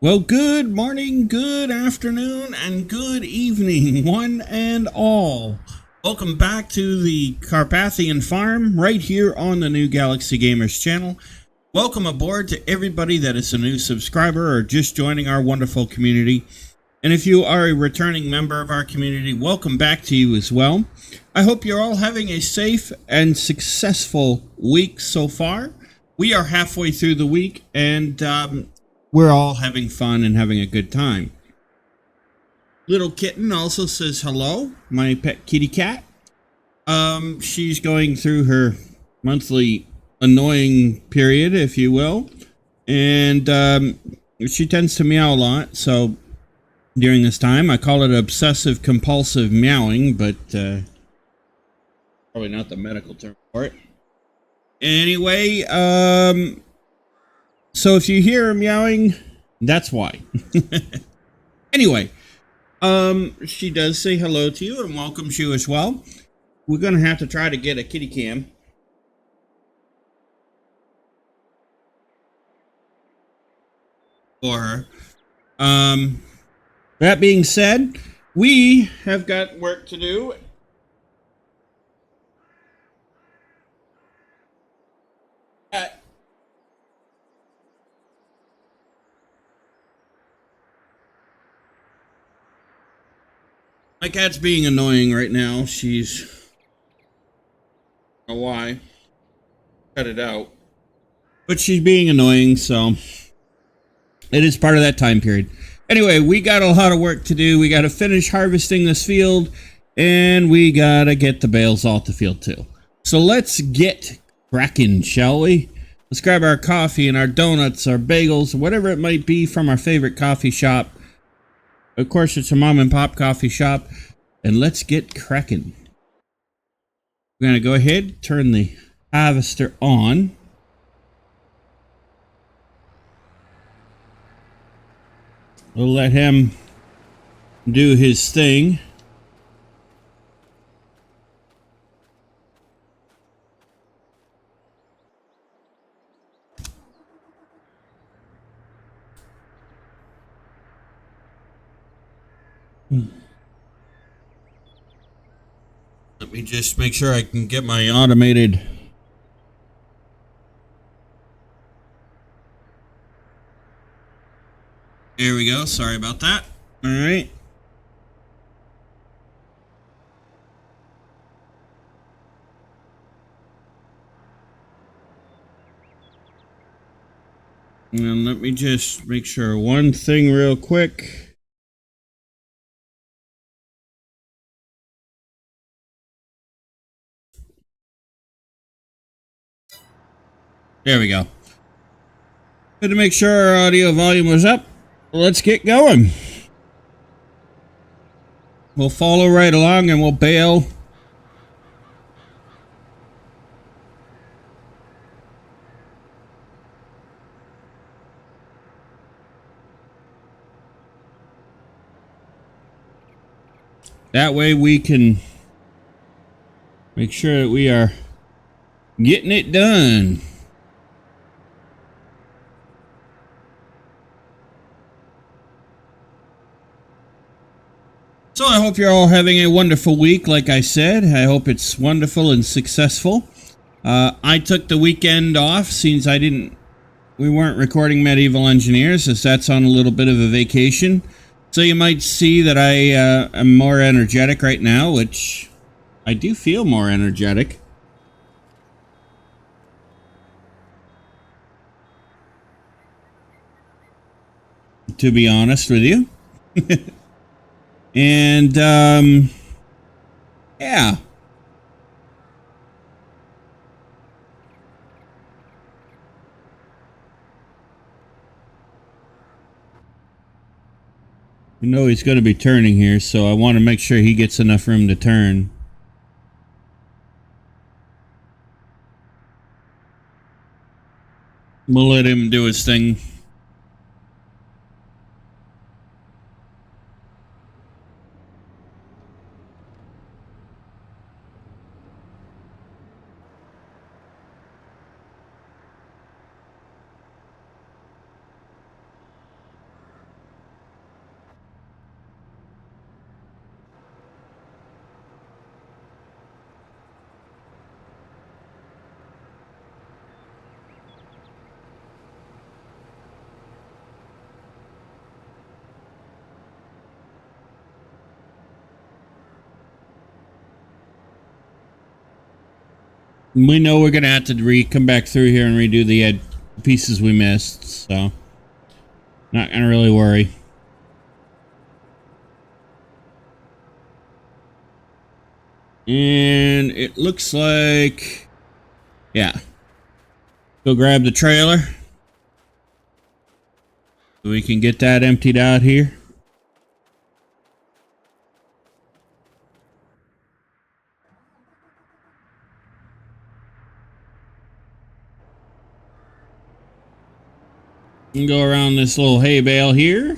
Well, good morning, good afternoon, and good evening, one and all. Welcome back to the Carpathian farm right here on the New Galaxy Gamers channel. Welcome aboard to everybody that is a new subscriber or just joining our wonderful community. And if you are a returning member of our community, welcome back to you as well. I hope you're all having a safe and successful week so far. We are halfway through the week, and we're all having fun and having a good time. Little Kitten also says hello, my pet kitty cat. She's going through her monthly annoying period, if you will. And she tends to meow a lot, so during this time, I call it obsessive compulsive meowing, but probably not the medical term for it. Anyway, so if you hear her meowing, that's why. Anyway, she does say hello to you and welcomes you as well. We're going to have to try to get a kitty cam for her. That being said, we have got work to do. My cat's being annoying right now. She's... I don't know why. Cut it out. But she's being annoying, so... it is part of that time period. Anyway, we got a lot of work to do. We got to finish harvesting this field, and we got to get the bales off the field too. So let's get cracking, shall we? Let's grab our coffee and our donuts, our bagels, whatever it might be from our favorite coffee shop. Of course, it's a mom and pop coffee shop, and let's get cracking. We're going to go ahead, turn the harvester on. We'll let him do his thing. Let me just make sure I can get my automated... There we go. Sorry about that. All right. And let me just make sure one thing real quick. There we go. Good to make sure our audio volume was up. Let's get going. We'll follow right along and we'll bale. That way we can make sure that we are getting it done. So I hope you're all having a wonderful week. Like I said, I hope it's wonderful and successful. I took the weekend off since we weren't recording Medieval Engineers, as that's on a little bit of a vacation. So you might see that I am more energetic right now, which I do feel more energetic. To be honest with you. And, yeah. You know he's going to be turning here, so I want to make sure he gets enough room to turn. We'll let him do his thing. We know we're gonna have to come back through here and redo the pieces we missed, so not gonna really worry. And it looks like, yeah. Go grab the trailer so we can get that emptied out here. And go around this little hay bale here.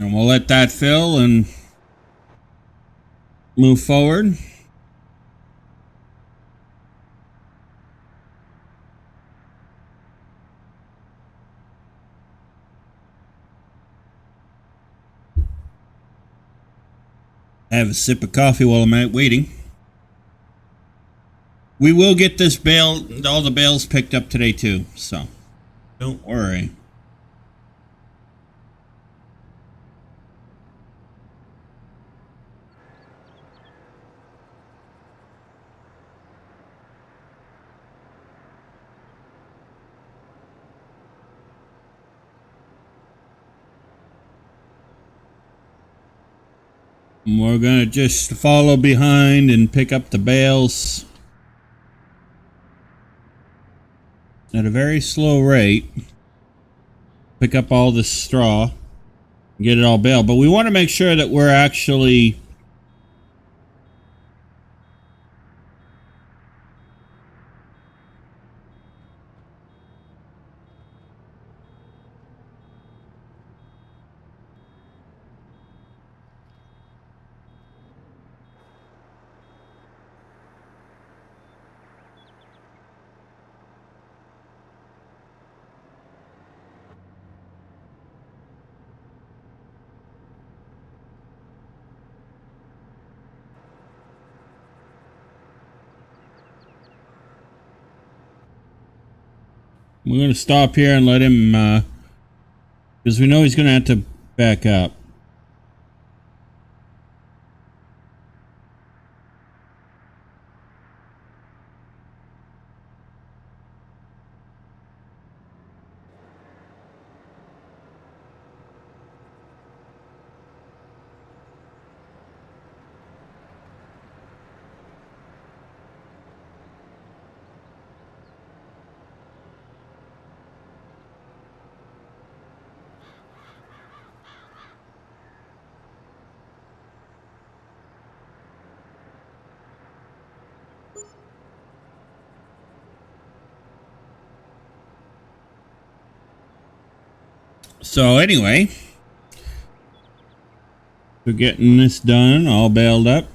And we'll let that fill and move forward. Have a sip of coffee while I'm out waiting. We will get this bale, all the bales picked up today too, so don't worry. We're gonna just follow behind and pick up the bales at a very slow rate. Pick up all the straw, get it all baled, but we want to make sure that we're actually we're going to stop here and let him, because we know he's going to have to back up. So anyway, we're getting this done, all baled up.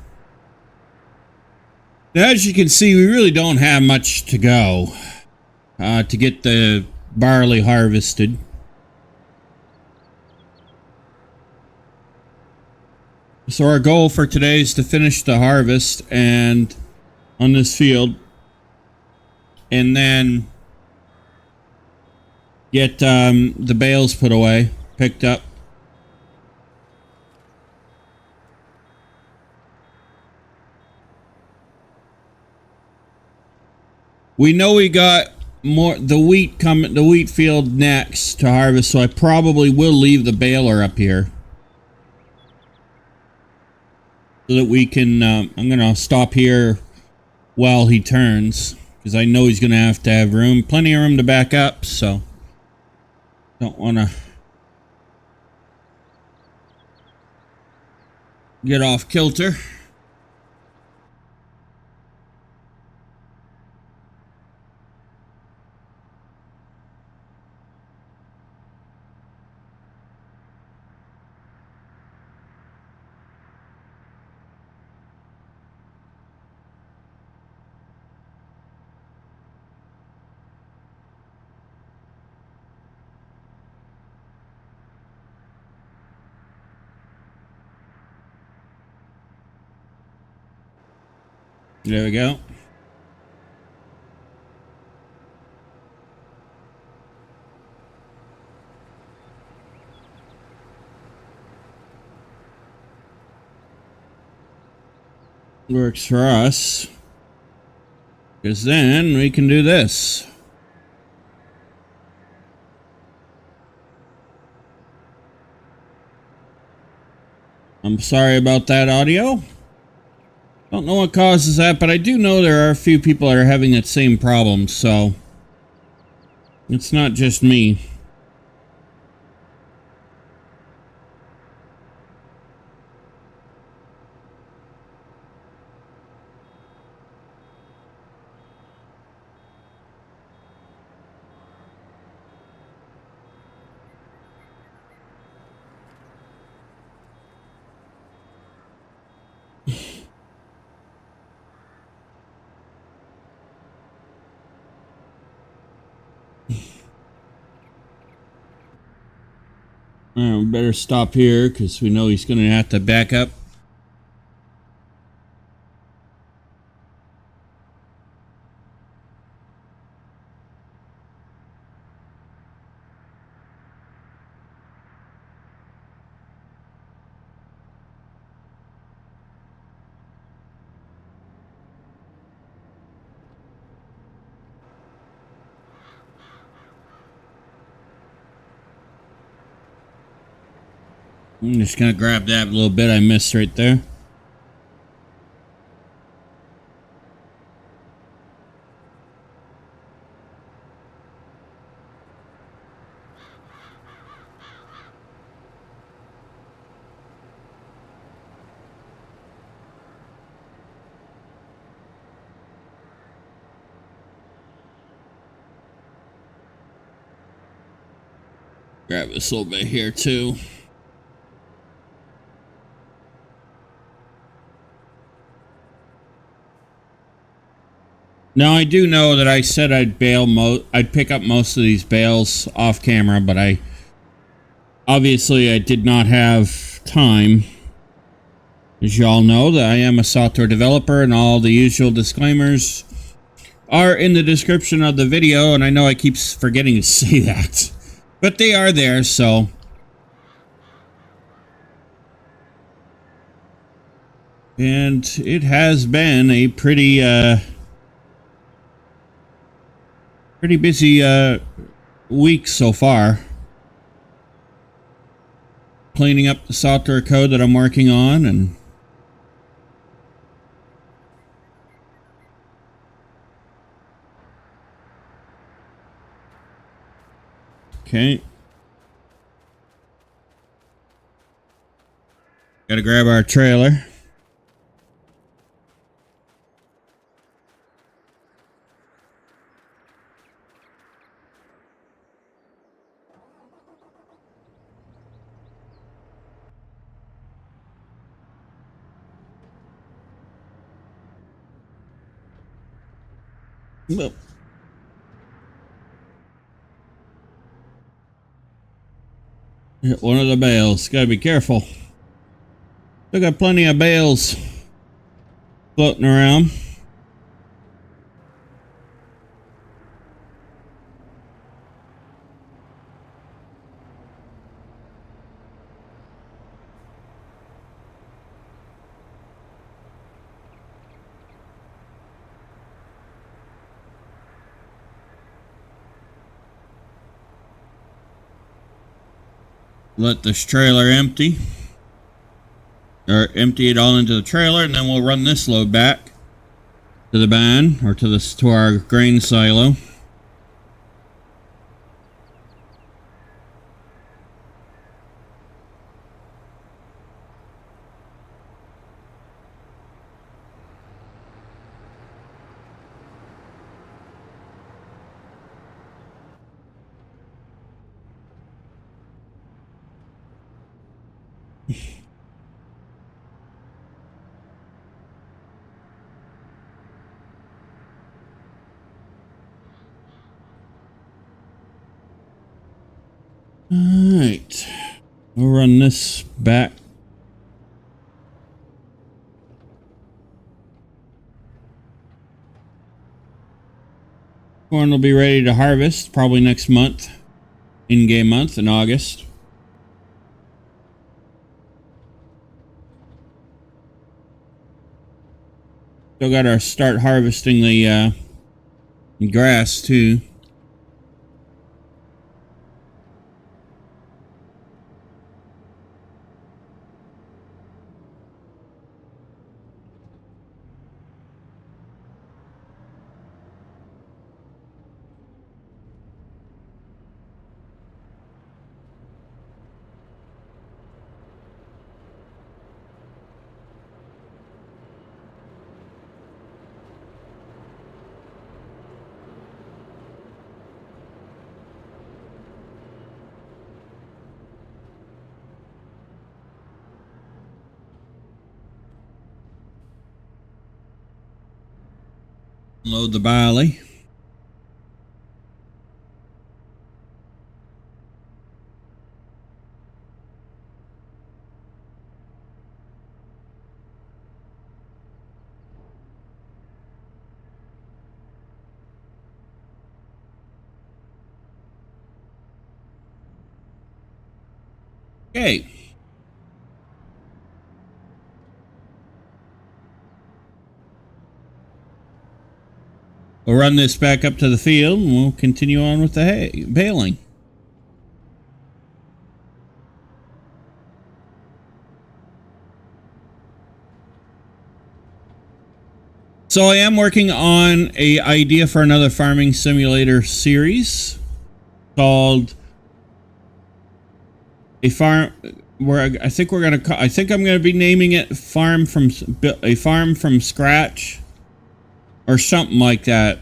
Now, as you can see, we really don't have much to go to get the barley harvested. So our goal for today is to finish the harvest and on this field, and then get the bales put away, picked up. We know we got more the wheat field next to harvest, so I probably will leave the baler up here so that we can. I'm gonna stop here while he turns because I know he's gonna have to have room, plenty of room to back up. So don't want to get off kilter. There we go. Works for us. Because then we can do this. I'm sorry about that audio. Don't know what causes that, but I do know there are a few people that are having that same problem, so it's not just me. We better stop here because we know he's going to have to back up. I'm just going to grab that little bit I missed right there. Grab this little bit here too. Now I do know that I said I'd pick up most of these bales off camera, but I did not have time. As y'all know, that I am a software developer, and all the usual disclaimers are in the description of the video, and I know I keep forgetting to say that, but they are there, so. And it has been a pretty busy week so far. Cleaning up the software code that I'm working on, and okay. Gotta grab our trailer. Well, hit one of the bales. Gotta be careful. Still got plenty of bales floating around. Let this trailer empty. Or empty it all into the trailer, and then we'll run this load back to the barn, or to our grain silo. Alright, we'll run this back. Corn will be ready to harvest probably next month, in-game month in August. Still got to start harvesting the grass too. Load the barley. Okay. We'll run this back up to the field and we'll continue on with the hay baling. So I am working on an idea for another farming simulator series called a farm where I think I'm going to be naming it a farm from scratch or something like that.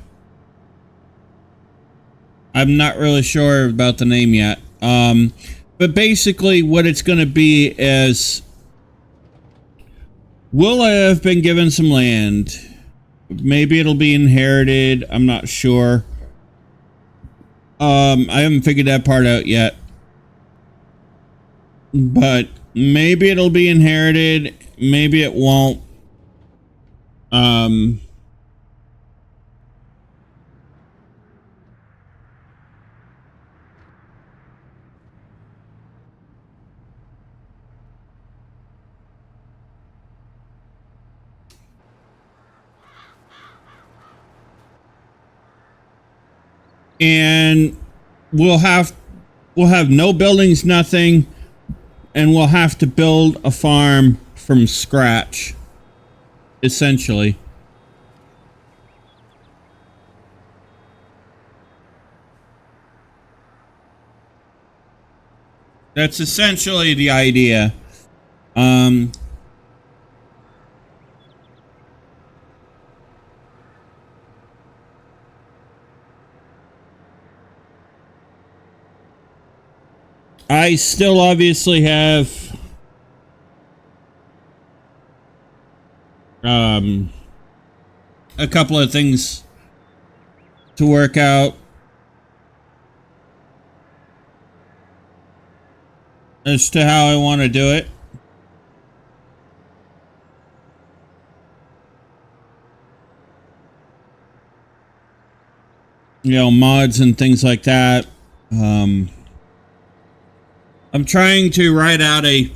I'm not really sure about the name yet. But basically what it's going to be is we'll have been given some land. Maybe it'll be inherited. I'm not sure. I haven't figured that part out yet. But maybe it'll be inherited. Maybe it won't. And we'll have no buildings, nothing, and we'll have to build a farm from scratch, essentially. That's essentially the idea. I still obviously have a couple of things to work out as to how I want to do it. You know, mods and things like that. I'm trying to write out a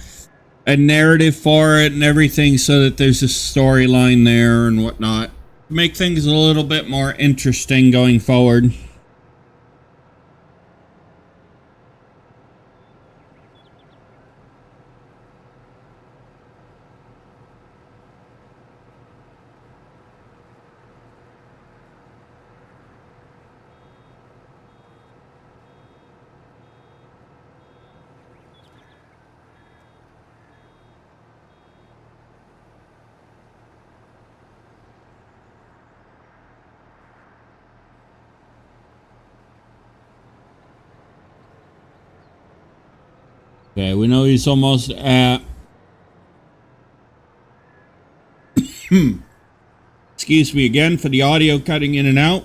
narrative for it and everything so that there's a storyline there and whatnot. Make things a little bit more interesting going forward. Okay, we know he's almost at... Excuse me again for the audio cutting in and out.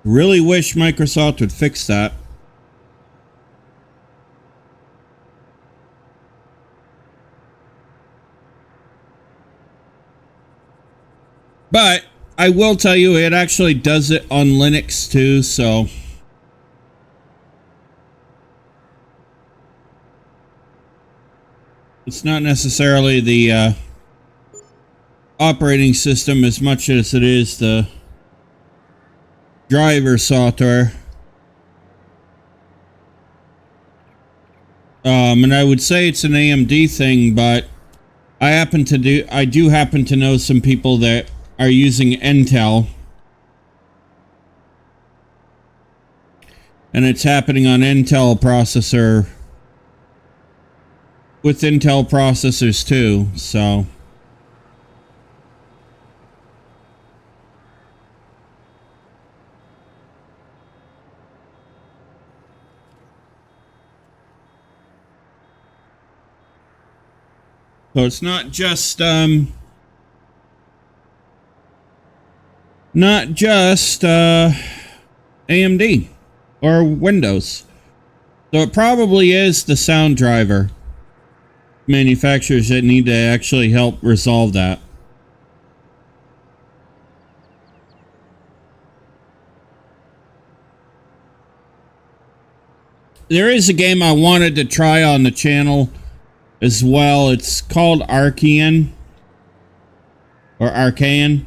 Really wish Microsoft would fix that. But I will tell you, it actually does it on Linux too, so it's not necessarily the operating system as much as it is the driver software. And I would say it's an AMD thing, but I do happen to know some people that are using Intel, and it's happening on Intel processor with Intel processors too, so it's not just AMD or Windows. So it probably is the sound driver manufacturers that need to actually help resolve that. There is a game I wanted to try on the channel as well. It's called Archean or Archean.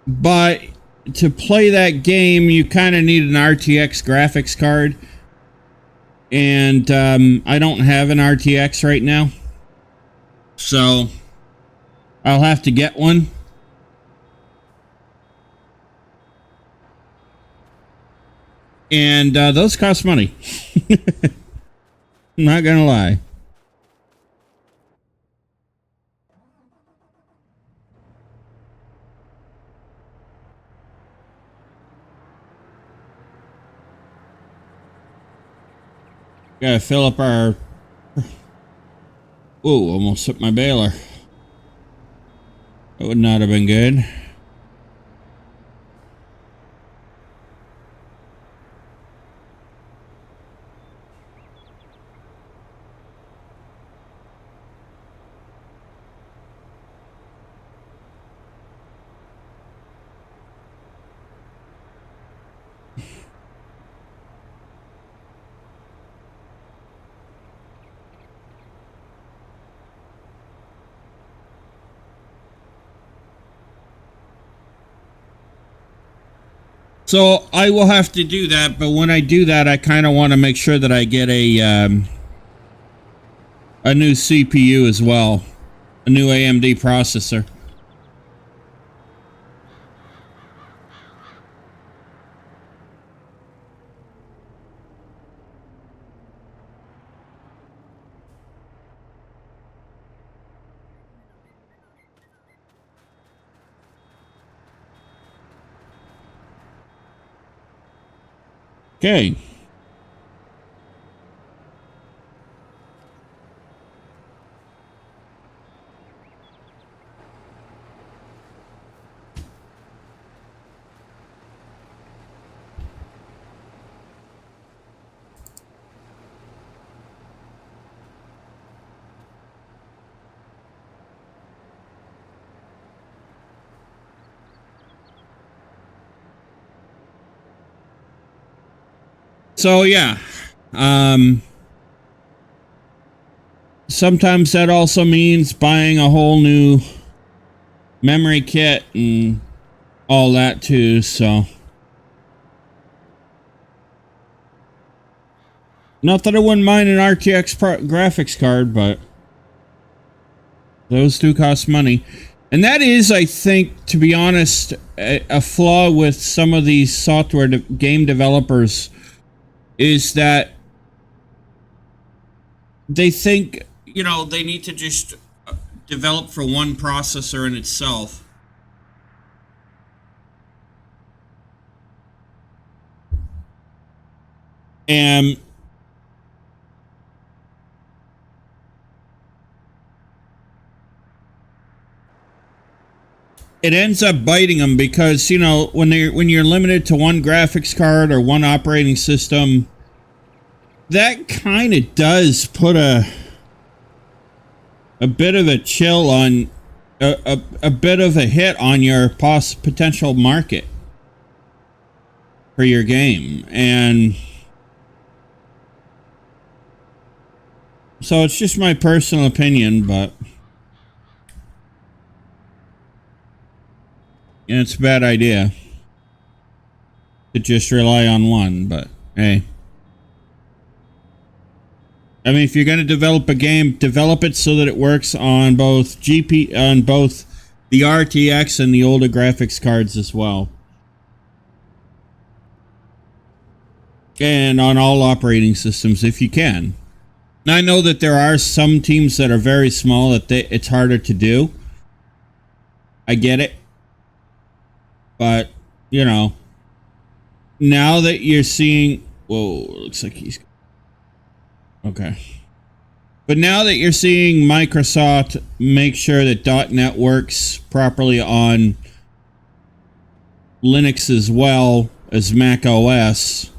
But to play that game, you kind of need an RTX graphics card. And I don't have an RTX right now. So I'll have to get one. And those cost money. I'm not gonna lie. Gotta fill up our... Ooh, almost hit my baler. That would not have been good. So I will have to do that, but when I do that, I kind of want to make sure that I get a new CPU as well, a new AMD processor. Okay. So yeah, sometimes that also means buying a whole new memory kit and all that too, so. Not that I wouldn't mind an RTX graphics card, but those do cost money. And that is, I think, to be honest, a flaw with some of these software game developers, is that they think, you know, they need to just develop for one processor in itself. And it ends up biting them because, you know, when you're limited to one graphics card or one operating system, that kind of does put a bit of a chill on a bit of a hit on your potential market for your game. And so it's just my personal opinion, but it's a bad idea to just rely on one. But hey, I mean, if you're going to develop a game, develop it so that it works on both the RTX and the older graphics cards as well, and on all operating systems if you can. Now, I know that there are some teams that are very small that it's harder to do. I get it. But, you know, now that you're seeing... Whoa, looks like he's... Okay. But now that you're seeing Microsoft make sure that .NET works properly on Linux as well as Mac OS,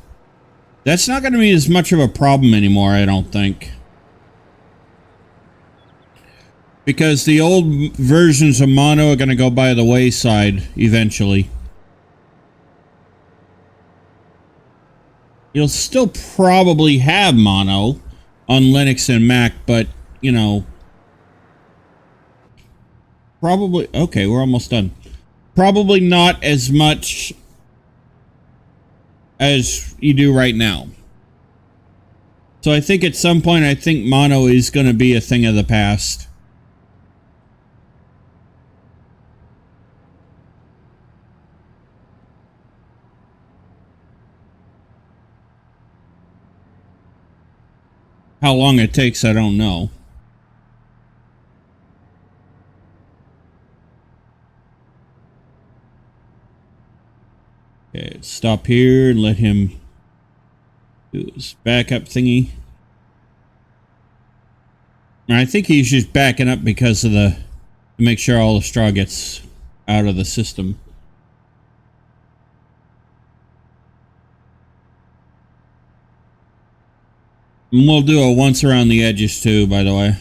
that's not going to be as much of a problem anymore, I don't think. Because the old versions of Mono are going to go by the wayside eventually. You'll still probably have Mono on Linux and Mac, but, you know, probably... Okay, we're almost done. Probably not as much as you do right now. So I think at some point, I think Mono is going to be a thing of the past. How long it takes, I don't know. Okay, stop here and let him do his backup thingy. And I think he's just backing up because of to make sure all the straw gets out of the system. And we'll do a once around the edges too, by the way.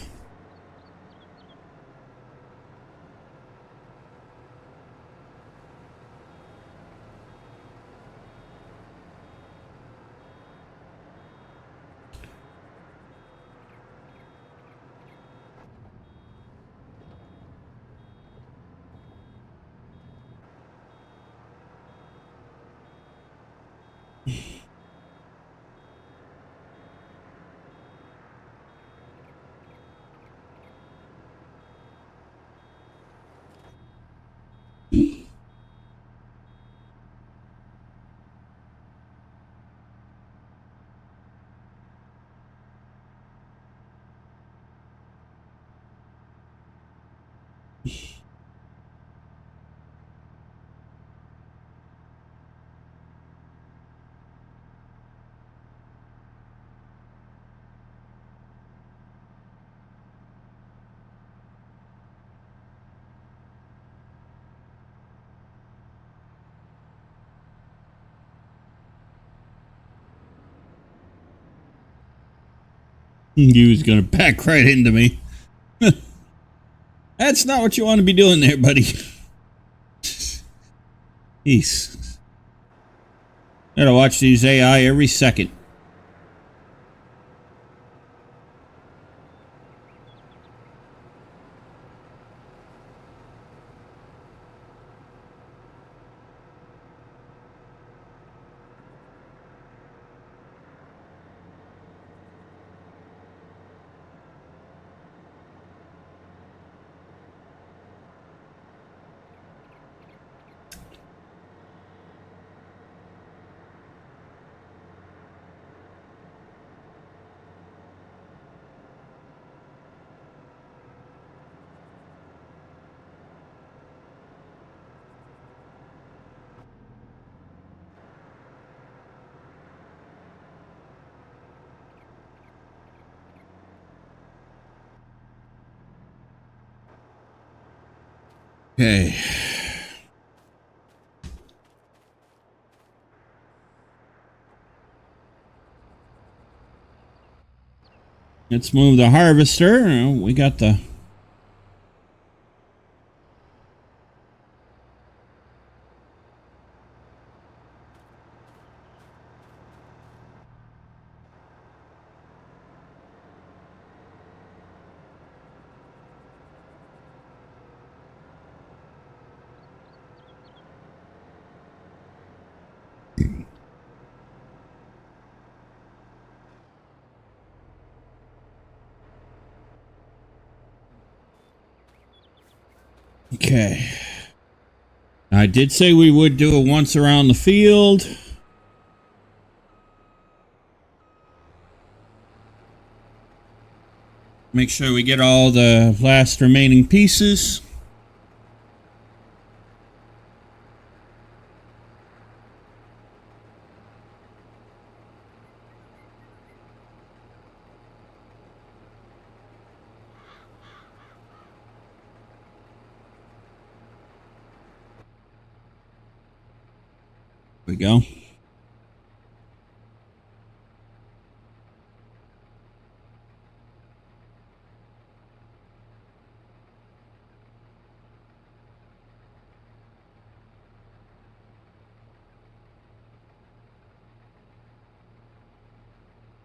He was gonna back right into me. That's not what you want to be doing there, buddy. Jeez. Gotta watch these AI every second. Okay. Let's move the harvester. We got the Okay. I did say we would do it once around the field. Make sure we get all the last remaining pieces. There we go.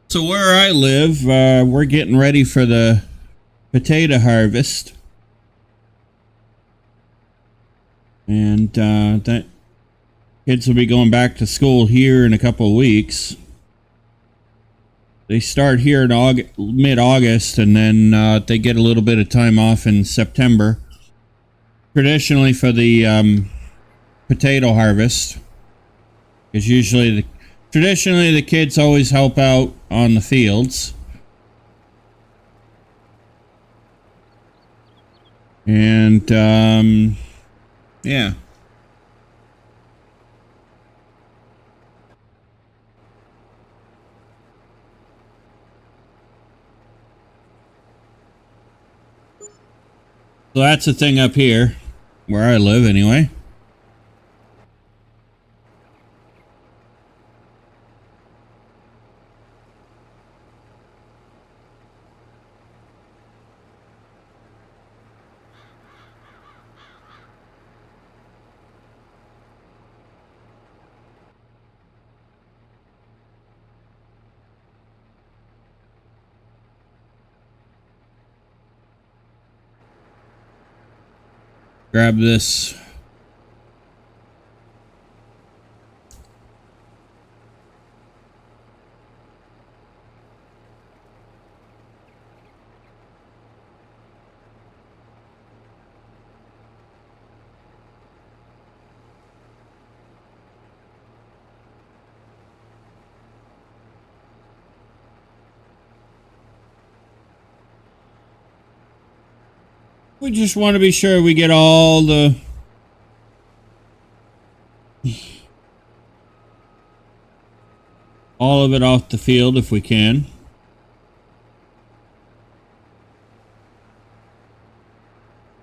So where I live, we're getting ready for the potato harvest. And that kids will be going back to school here in a couple of weeks. They start here in mid-August, and then they get a little bit of time off in September. Traditionally for the potato harvest, because traditionally the kids always help out on the fields. And yeah. So that's the thing up here, where I live anyway. Grab this. We just want to be sure we get all of it off the field if we can.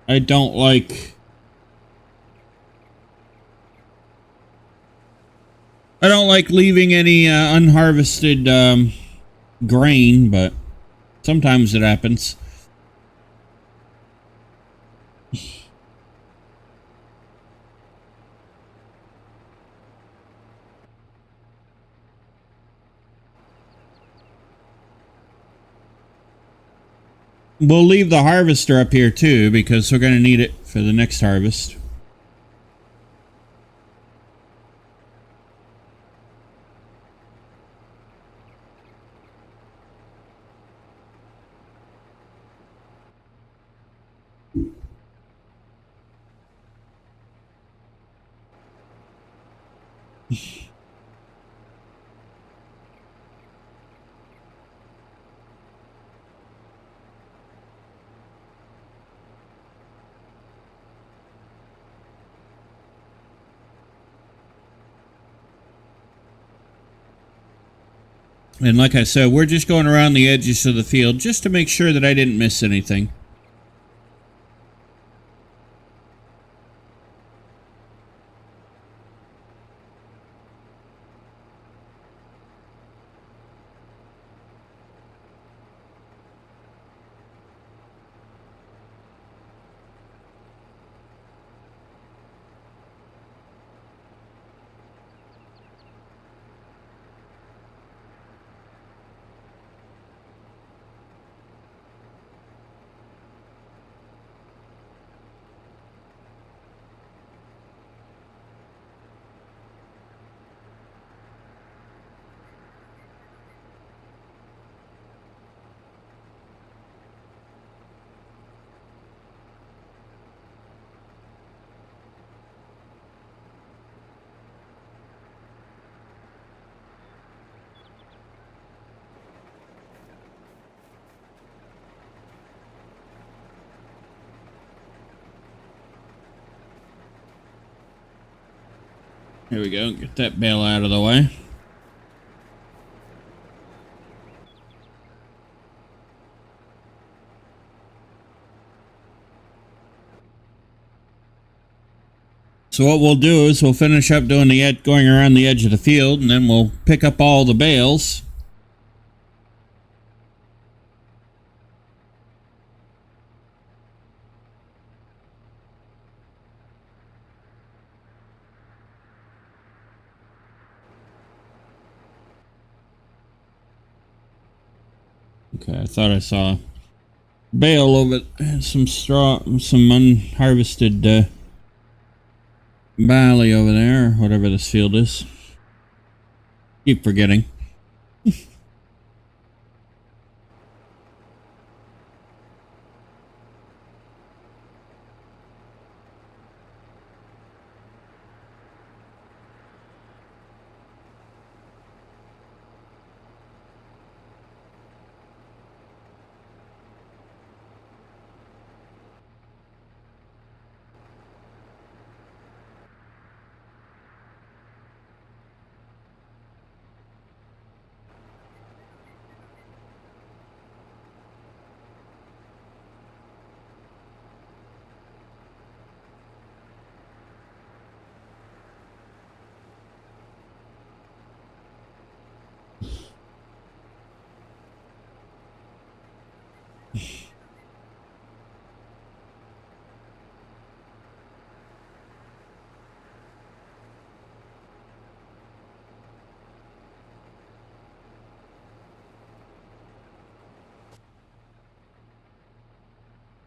I don't like leaving any unharvested grain, but sometimes it happens. We'll leave the harvester up here too, because we're going to need it for the next harvest. And like I said, we're just going around the edges of the field just to make sure that I didn't miss anything. Here we go. Get that bale out of the way. So what we'll do is we'll finish up doing the going around the edge of the field, and then we'll pick up all the bales. Okay, I thought I saw a bale over some straw, some unharvested barley over there, or whatever this field is. Keep forgetting.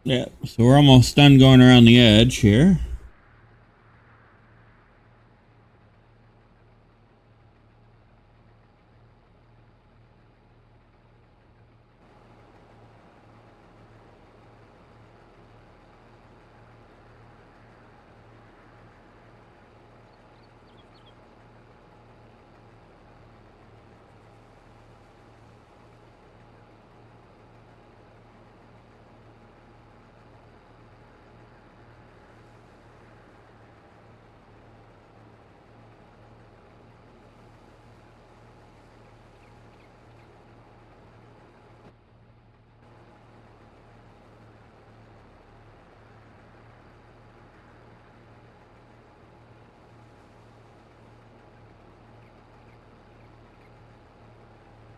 Yeah, so we're almost done going around the edge here.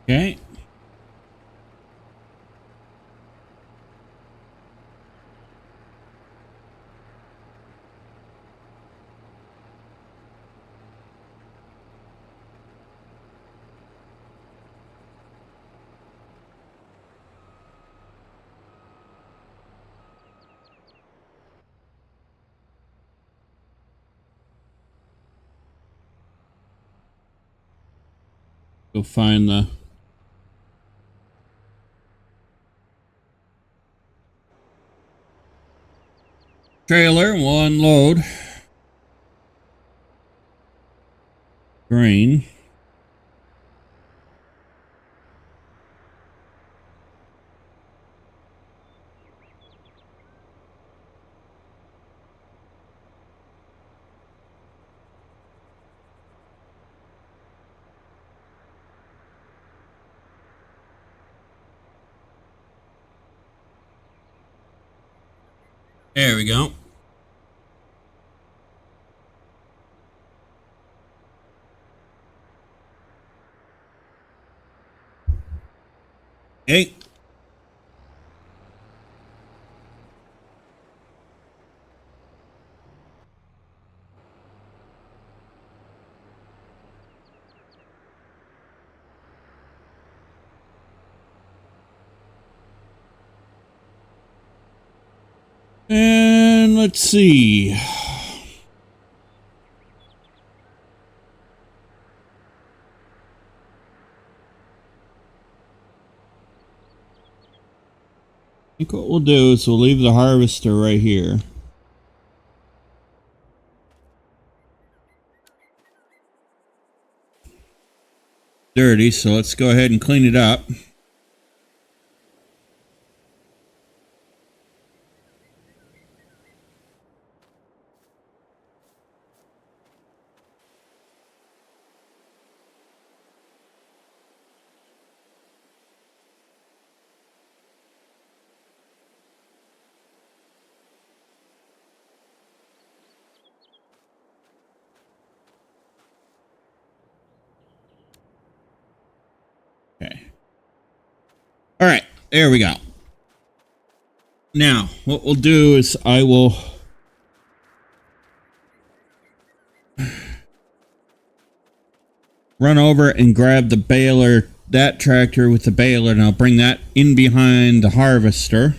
Okay. Go find the trailer and we'll unload grain. There we go. Hey. And let's see. I think what we'll do is we'll leave the harvester right here. Dirty, so let's go ahead and clean it up. There we go. Now, what we'll do is I will run over and grab the baler, that tractor with the baler, and I'll bring that in behind the harvester.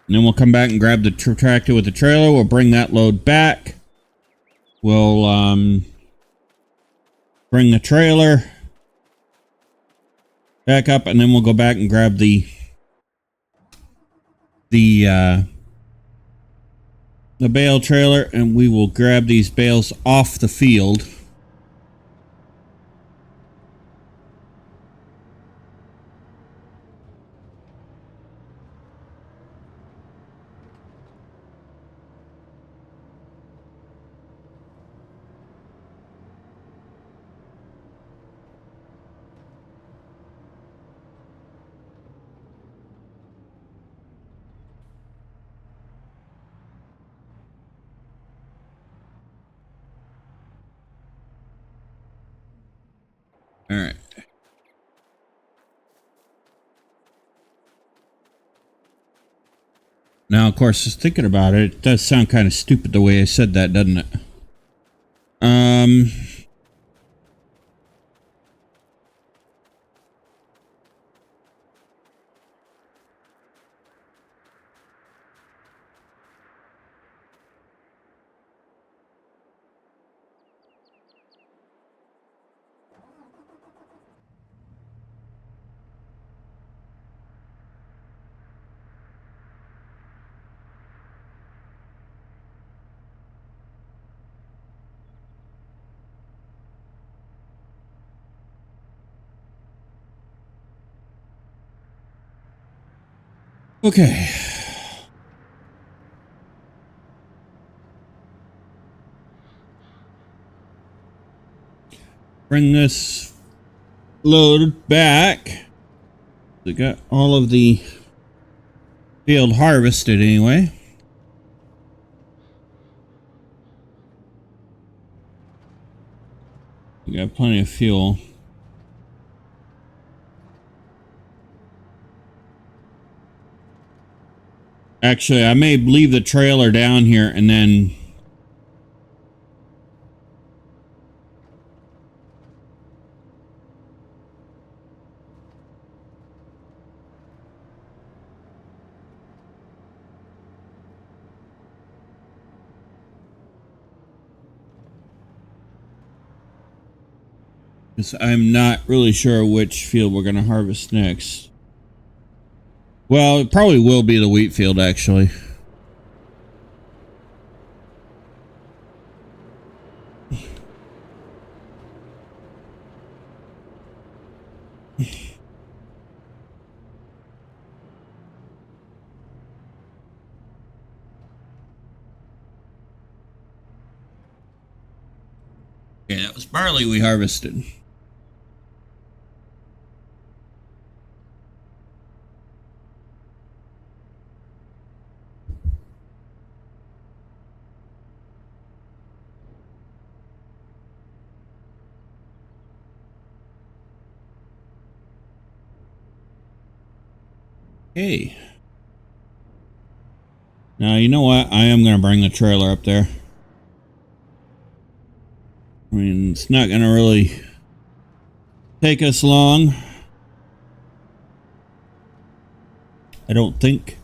And then we'll come back and grab the tractor with the trailer. We'll bring that load back. We'll bring the trailer back up, and then we'll go back and grab the bale trailer, and we will grab these bales off the field. All right. Now, of course, just thinking about it, it does sound kind of stupid the way I said that, doesn't it? Okay. Bring this load back. We got all of the field harvested anyway. We got plenty of fuel. Actually, I may leave the trailer down here and then because I'm not really sure which field we're going to harvest next. Well, it probably will be the wheat field, actually. Okay, that was barley we harvested. Hey. Now, you know what? I am going to bring the trailer up there. I mean, it's not going to really take us long. I don't think.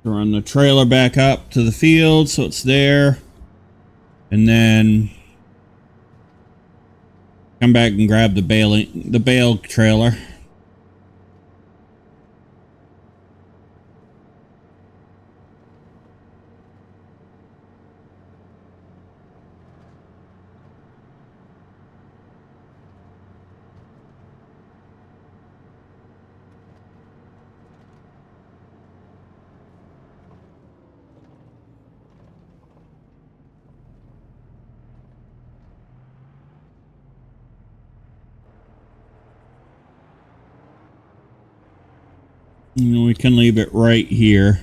Run the trailer back up to the field so it's there. And then come back and grab the bale trailer. And we can leave it right here.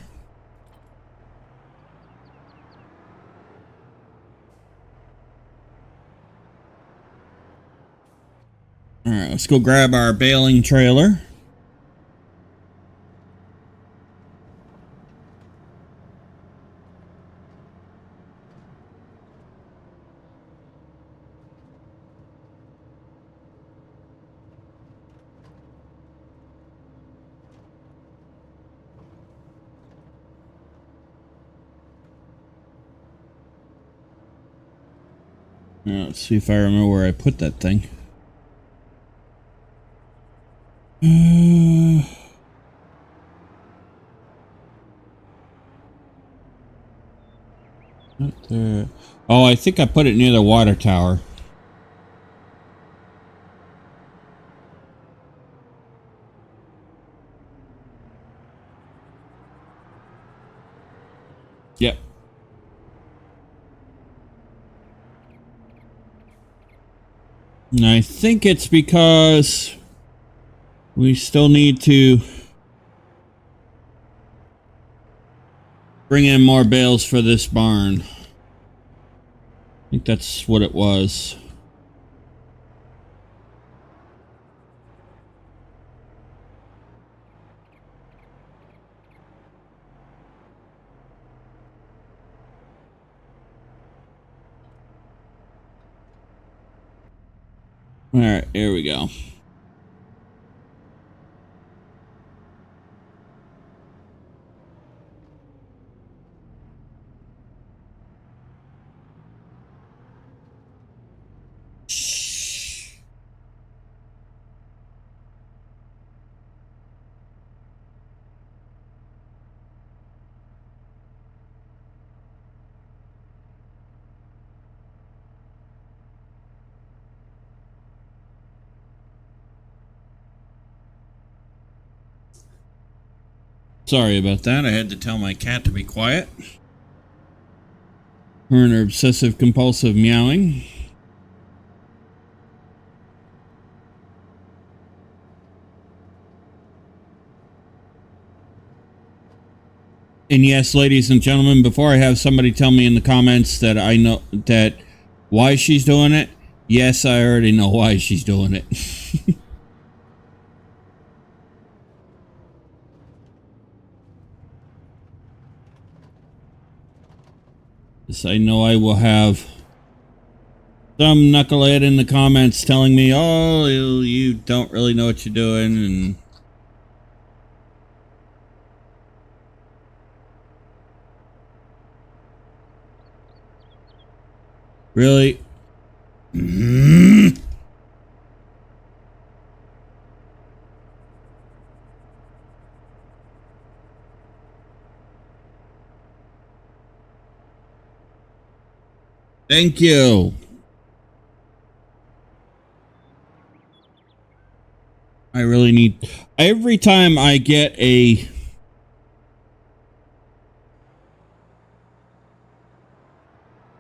Alright, let's go grab our baling trailer. Now, let's see if I remember where I put that thing. Not there. Oh, I think I put it near the water tower. Yep. And I think it's because we still need to bring in more bales for this barn. I think that's what it was. Alright, here we go. Sorry about that. I had to tell my cat to be quiet. Her and her obsessive compulsive meowing. And yes, ladies and gentlemen, before I have somebody tell me in the comments that I know that why she's doing it, yes, I already know why she's doing it. Yes, I know I will have some knucklehead in the comments telling me, oh, you don't really know what you're doing, and really? Thank you. I really need... Every time I get a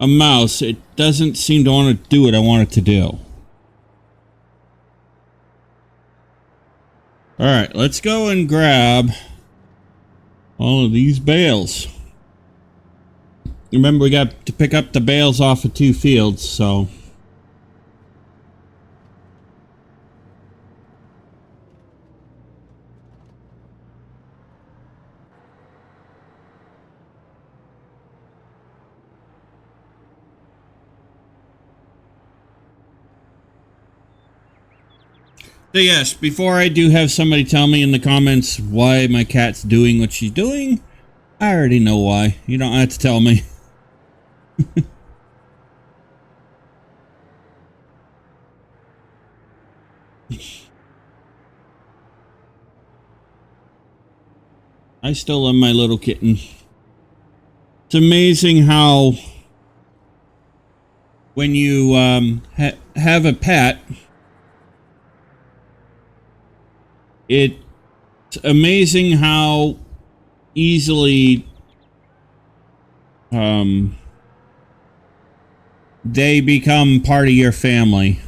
mouse, it doesn't seem to want to do what I want it to do. Alright, let's go and grab all of these bales. Remember, we got to pick up the bales off of 2 fields, so... So yes, before I do have somebody tell me in the comments why my cat's doing what she's doing, I already know why. You don't have to tell me. I still love my little kitten. It's amazing how when you have a pet, it's amazing how easily they become part of your family.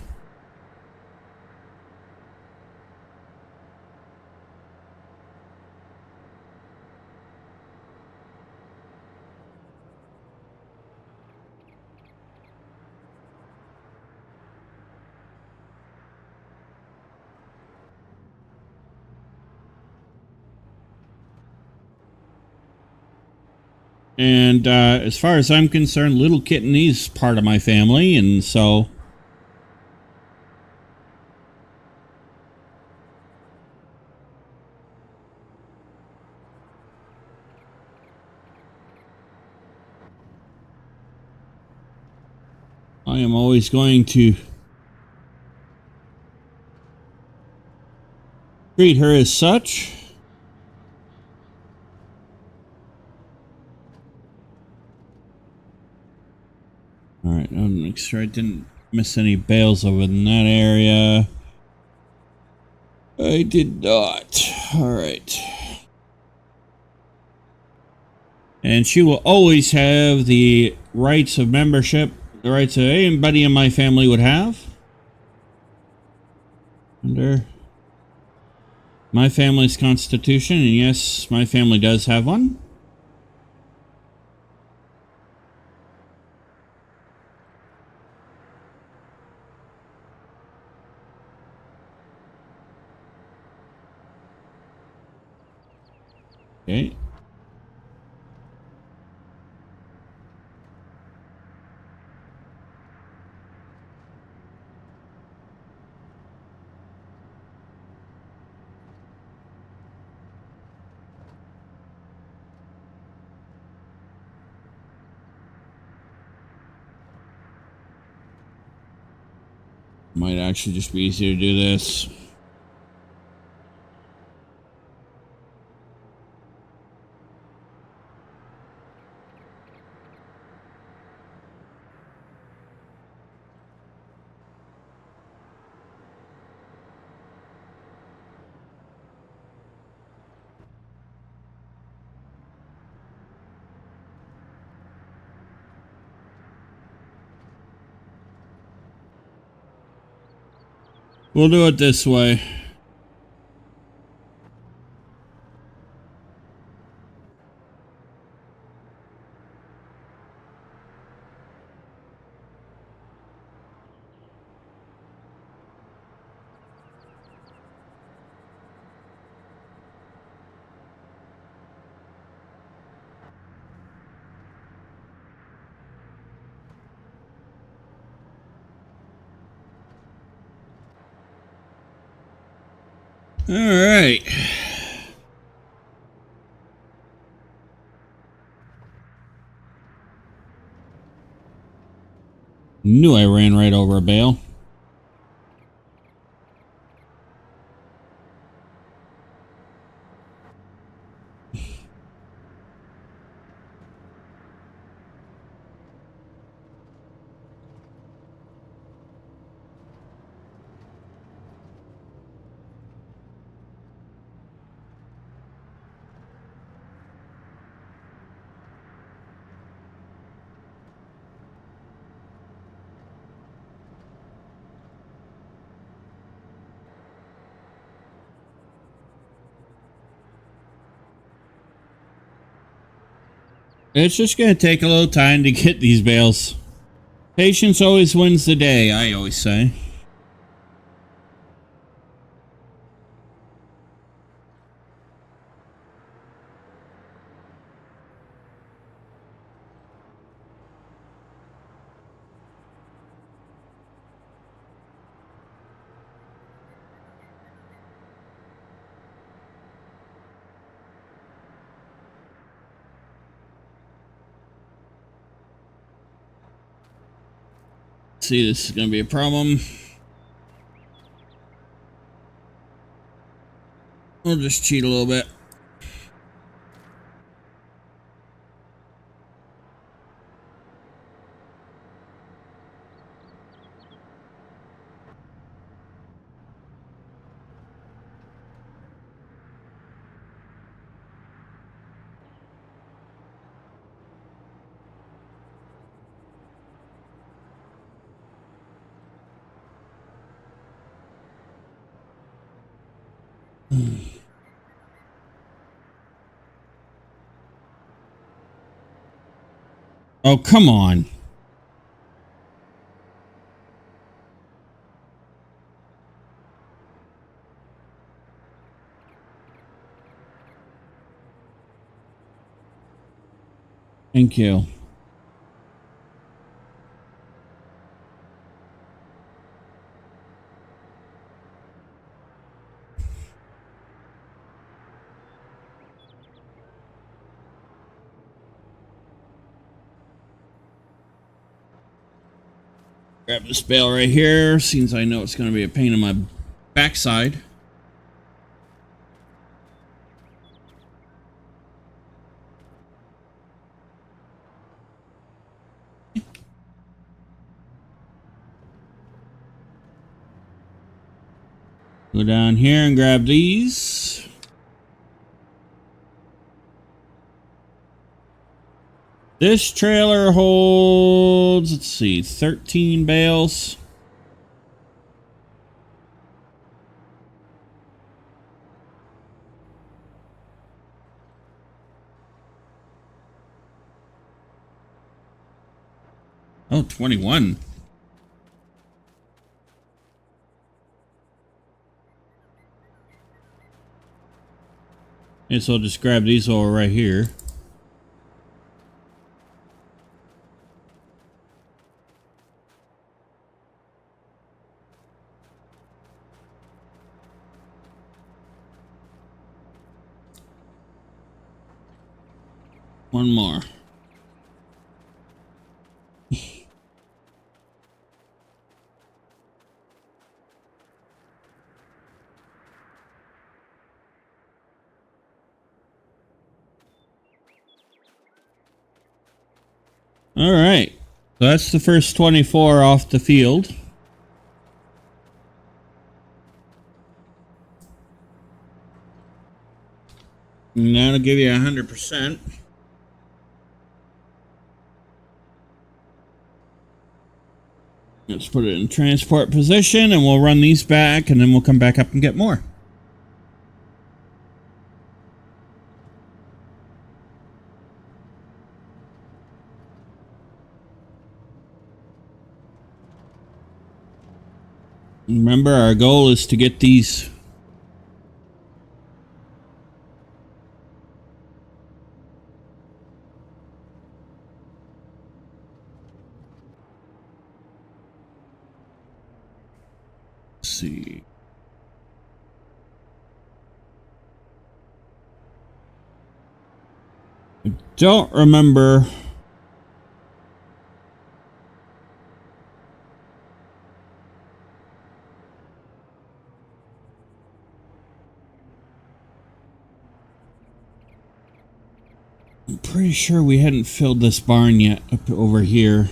And as far as I'm concerned, little kitten, he's part of my family, and so I am always going to treat her as such. All right, I'll make sure I didn't miss any bales over in that area. I did not. All right. And she will always have the rights of membership, the rights that anybody in my family would have. Under my family's constitution, and yes, my family does have one. Okay. Might actually just be easier to do this. We'll do it this way. All right. Knew I ran right over a bale. It's just going to take a little time to get these bales. Patience always wins the day, I always say. See, this is going to be a problem. We'll just cheat a little bit. Oh, come on. Thank you. Grab this bale right here, since I know it's going to be a pain in my backside. Go down here and grab these. This trailer holds, let's see, 13 bales. Oh, 21. And so I'll just grab these all right here. One more. All right. So that's the first 24 off the field. And that'll give you 100%. Let's put it in transport position and we'll run these back and then we'll come back up and get more. Remember, our goal is to get these see. I don't remember. I'm pretty sure we hadn't filled this barn yet up over here.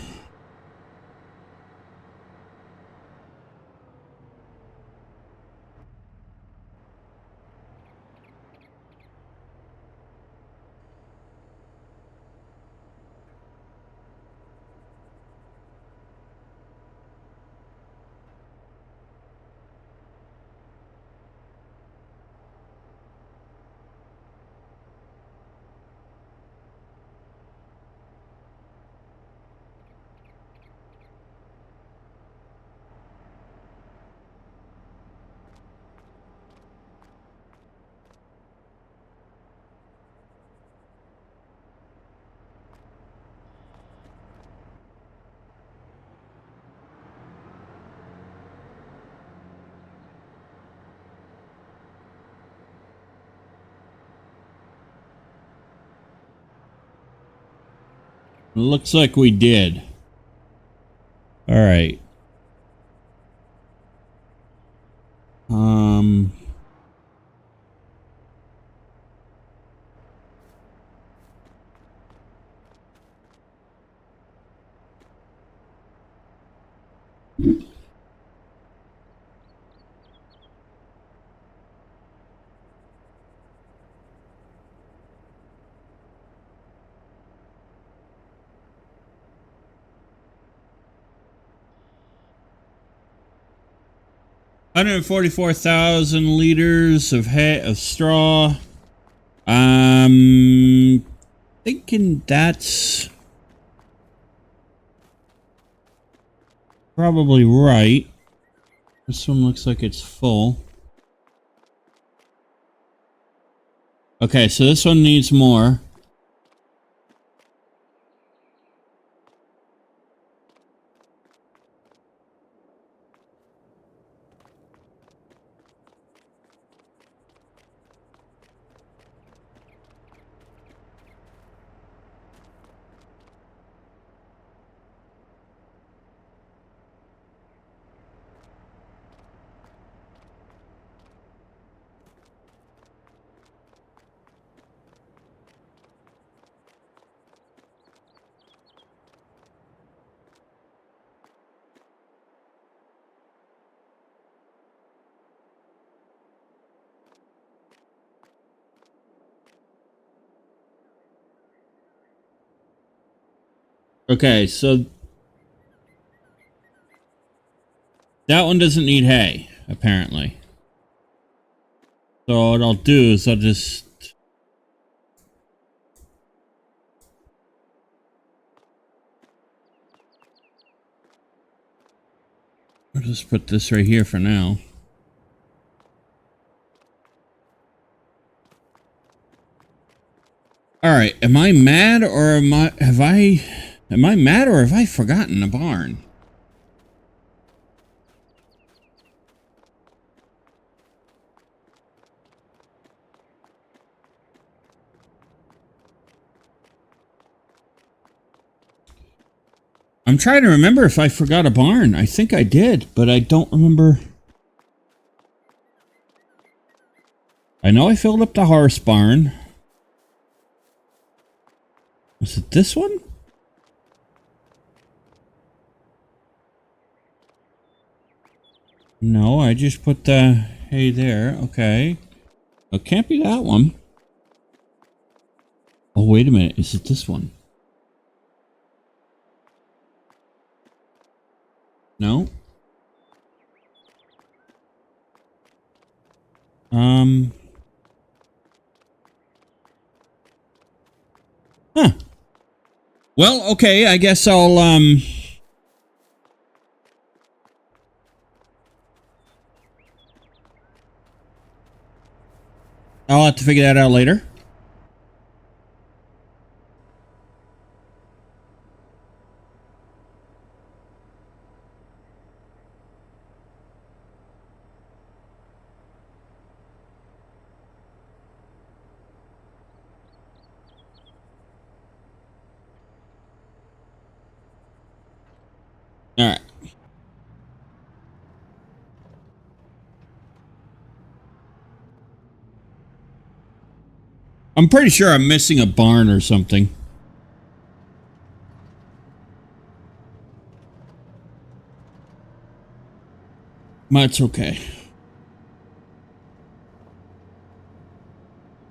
Looks like we did. All right. $144,000 of hay of straw. Thinking that's probably right. This one looks like it's full. Okay, so this one needs more. Okay, so that one doesn't need hay, apparently. So what I'll do is I'll just... I'll just put this right here for now. Alright, am I mad or am I mad or have I forgotten a barn? I'm trying to remember if I forgot a barn. I think I did, but I don't remember. I know I filled up the horse barn. Was it this one? No, I just put the hay there. Okay. It can't be that one. Oh, wait a minute. Is it this one? No. Huh. Well, okay. I guess I'll have to figure that out later. All right. I'm pretty sure I'm missing a barn or something. But it's okay.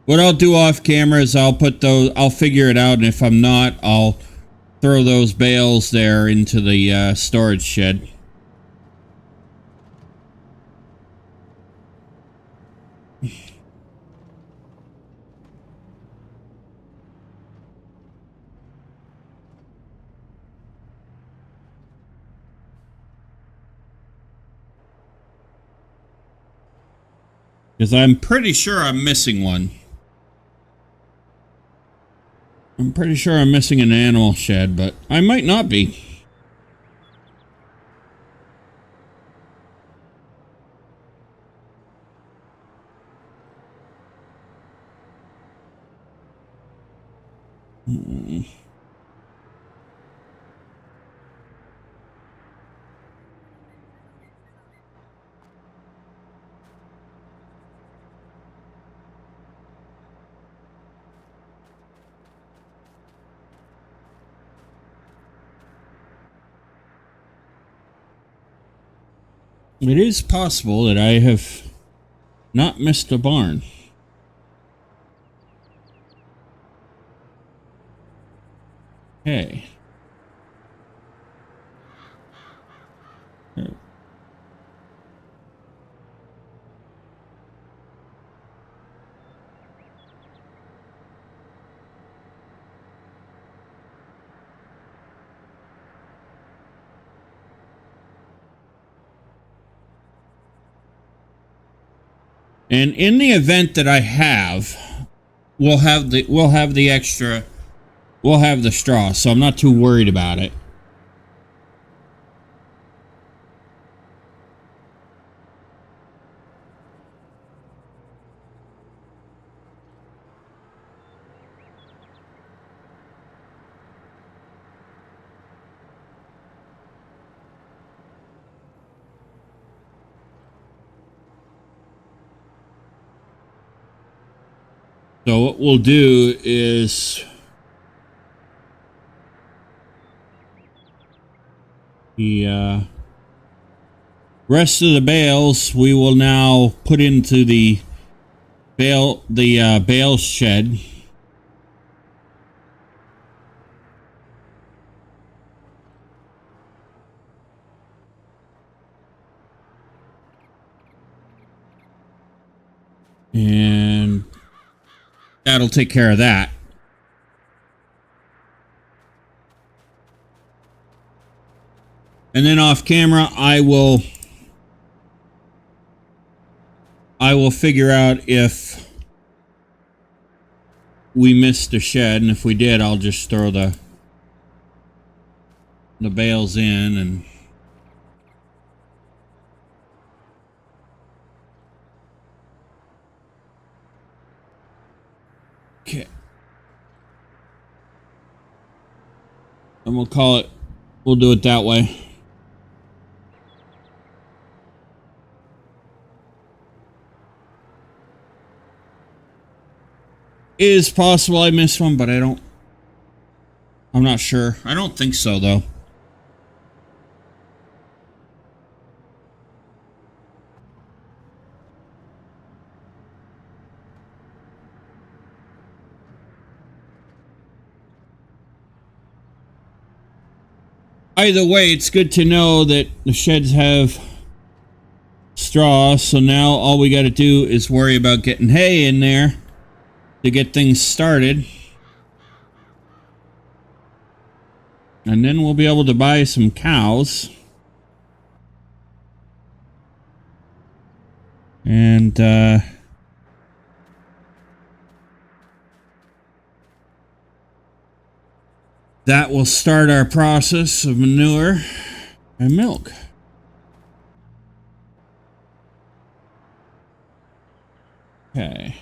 What I'll do off camera is I'll figure it out, and if I'm not, I'll throw those bales there into the storage shed. Because I'm pretty sure I'm missing one. I'm pretty sure I'm missing an animal shed, but I might not be. It is possible that I have not missed a barn. Okay. And in the event that I have, we'll have the straw, so I'm not too worried about it. So what we'll do is the rest of the bales we will now put into the bale shed. And that'll take care of that. And then off camera, I will figure out if we missed a shed, and if we did, I'll just throw the bales in. And okay, and we'll do it that way. It is possible I missed one, but I'm not sure. I don't think so, though. Either way, it's good to know that the sheds have straw, so now all we got to do is worry about getting hay in there to get things started. And then we'll be able to buy some cows. And that will start our process of manure and milk. Okay.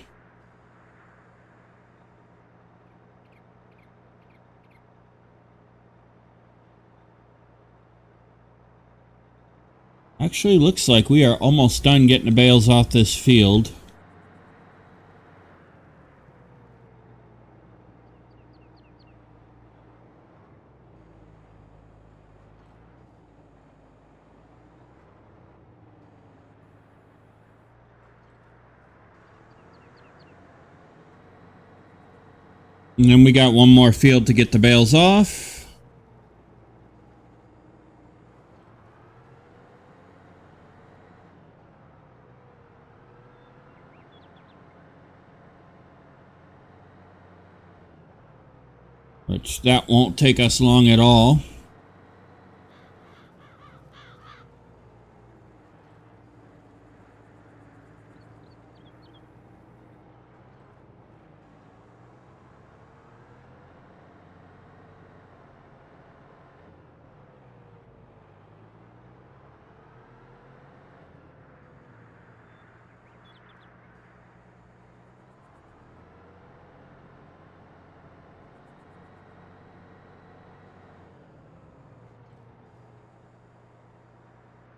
Actually, looks like we are almost done getting the bales off this field. And then we got one more field to get the bales off. Which that won't take us long at all.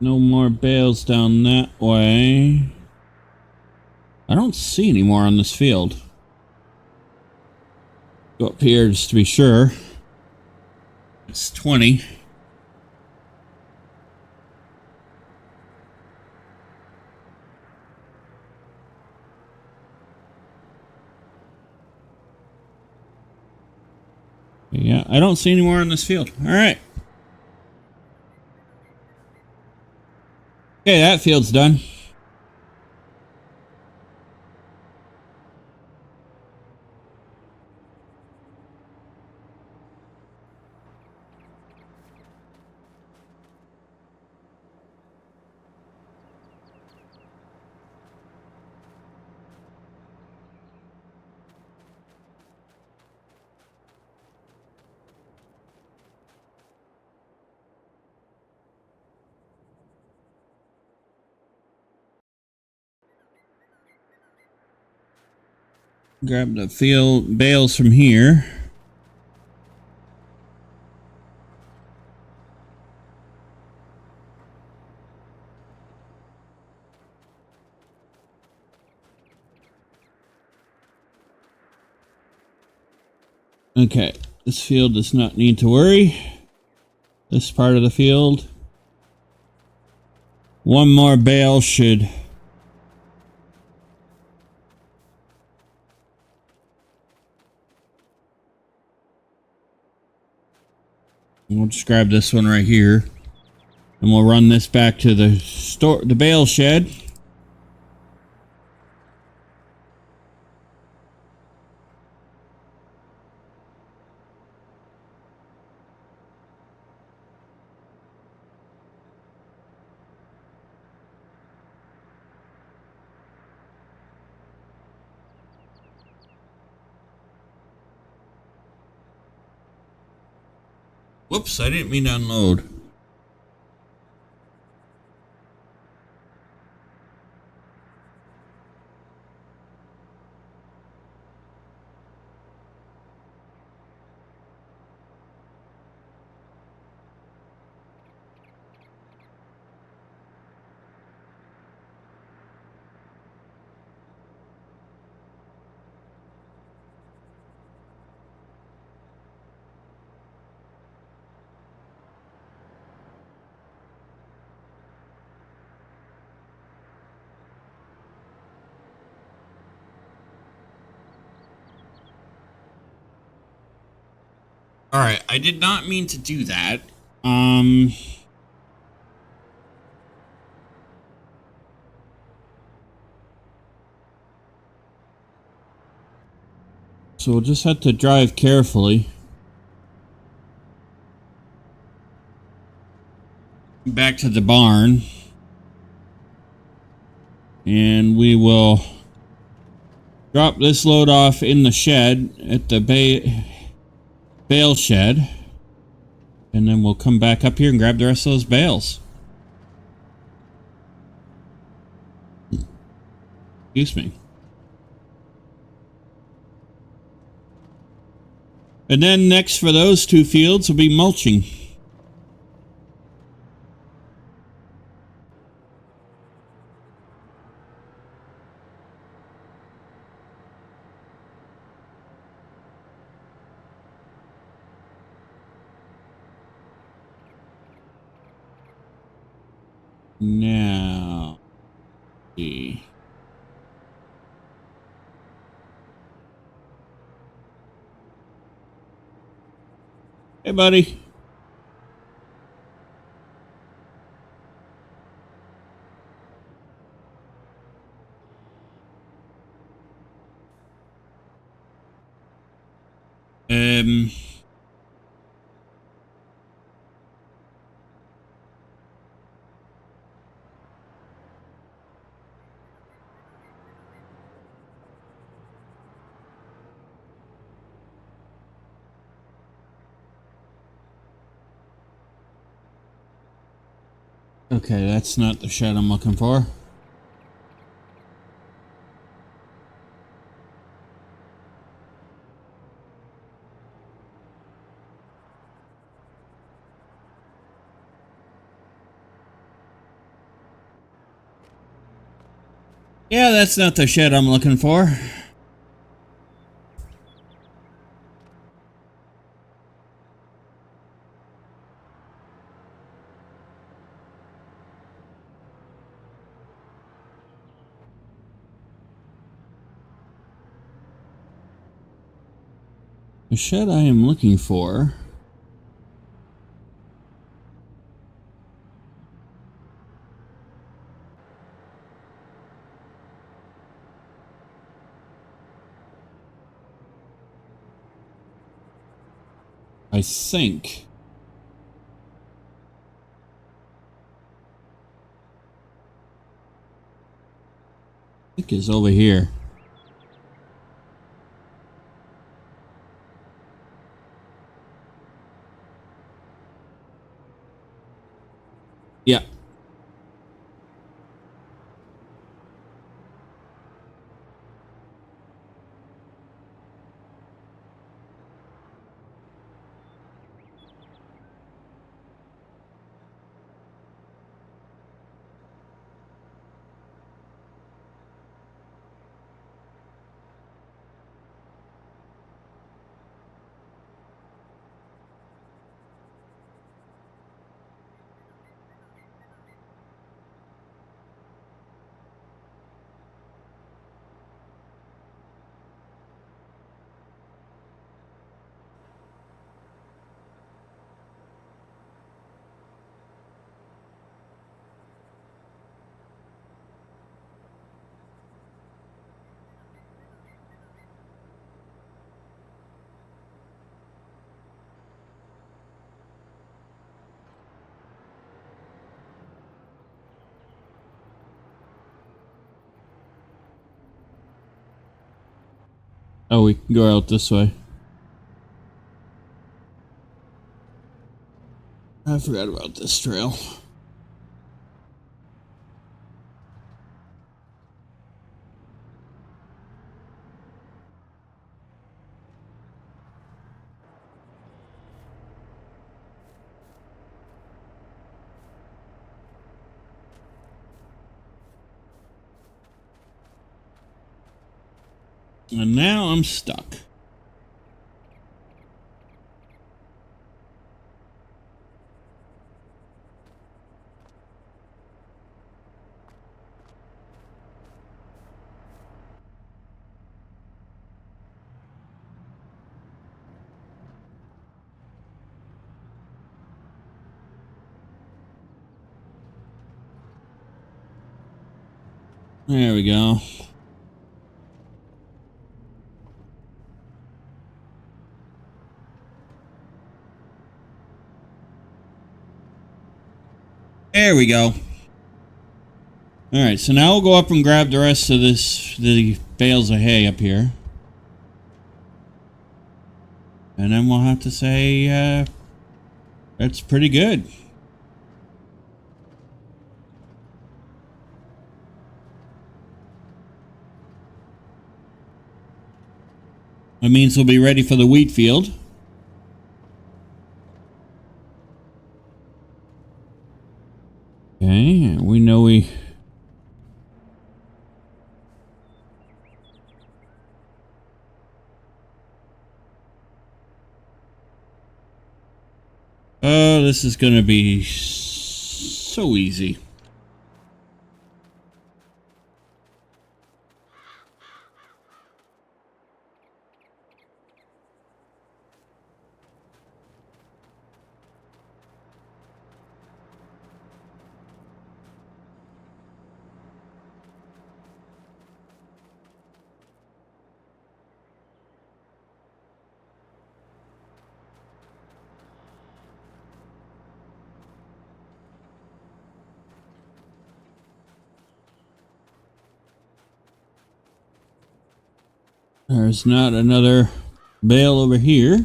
No more bales down that way. I don't see any more on this field. Go up here just to be sure. It's 20. Yeah, I don't see any more on this field. All right. Okay, that field's done. Grab the field bales from here. Okay, this field does not need to worry. This part of the field. One more bale should we'll just grab this one right here. And we'll run this back to the bale shed. Whoops, I didn't mean to unload. Alright, I did not mean to do that. So we'll just have to drive carefully. Back to the barn. And we will drop this load off in the shed at the bale shed. And then we'll come back up here and grab the rest of those bales. Excuse me. And then next for those two fields will be mulching. Now, see. Hey, buddy. Okay, that's not the shed I'm looking for. Yeah, that's not the shed I'm looking for. The shed I am looking for I think is over here. Yeah. Oh, we can go out this way. I forgot about this trail. And now I'm stuck. There we go. There we go. Alright, so now we'll go up and grab the rest of the bales of hay up here. And then we'll have to say, that's pretty good. That means we'll be ready for the wheat field. Okay, we know we... Oh, this is going to be so easy. There's not another bale over here.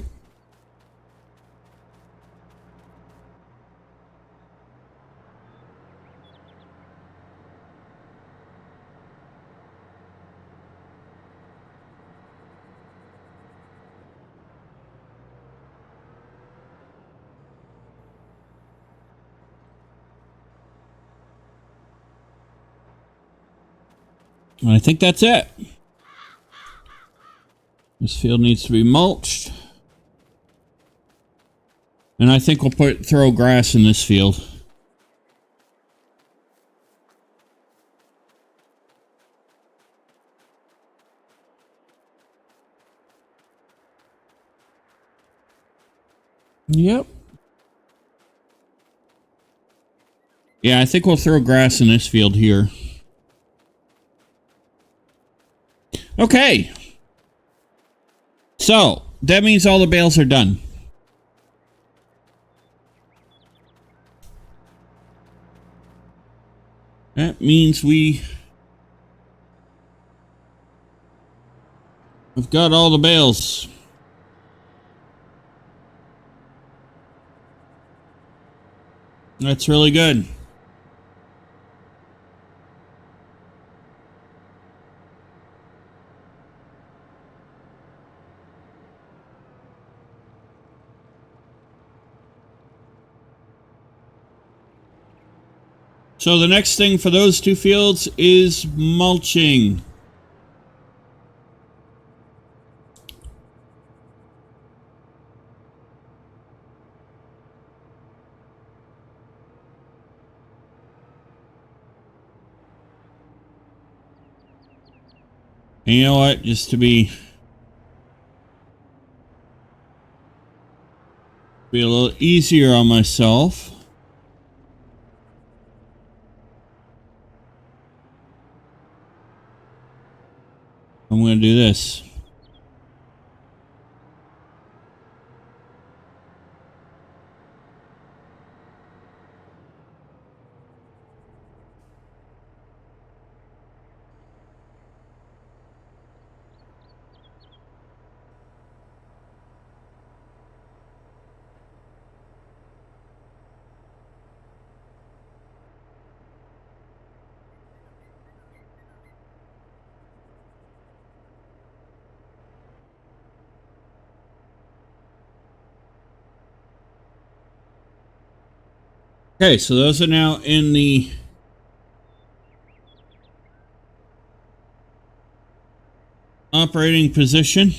And I think that's it. This field needs to be mulched. And I think we'll throw grass in this field. Yep. Yeah, I think we'll throw grass in this field here. Okay. So, that means all the bales are done. That means we've got all the bales. That's really good. So the next thing for those two fields is mulching. And you know what? Just to be a little easier on myself, I'm going to do this. Okay, so those are now in the operating position.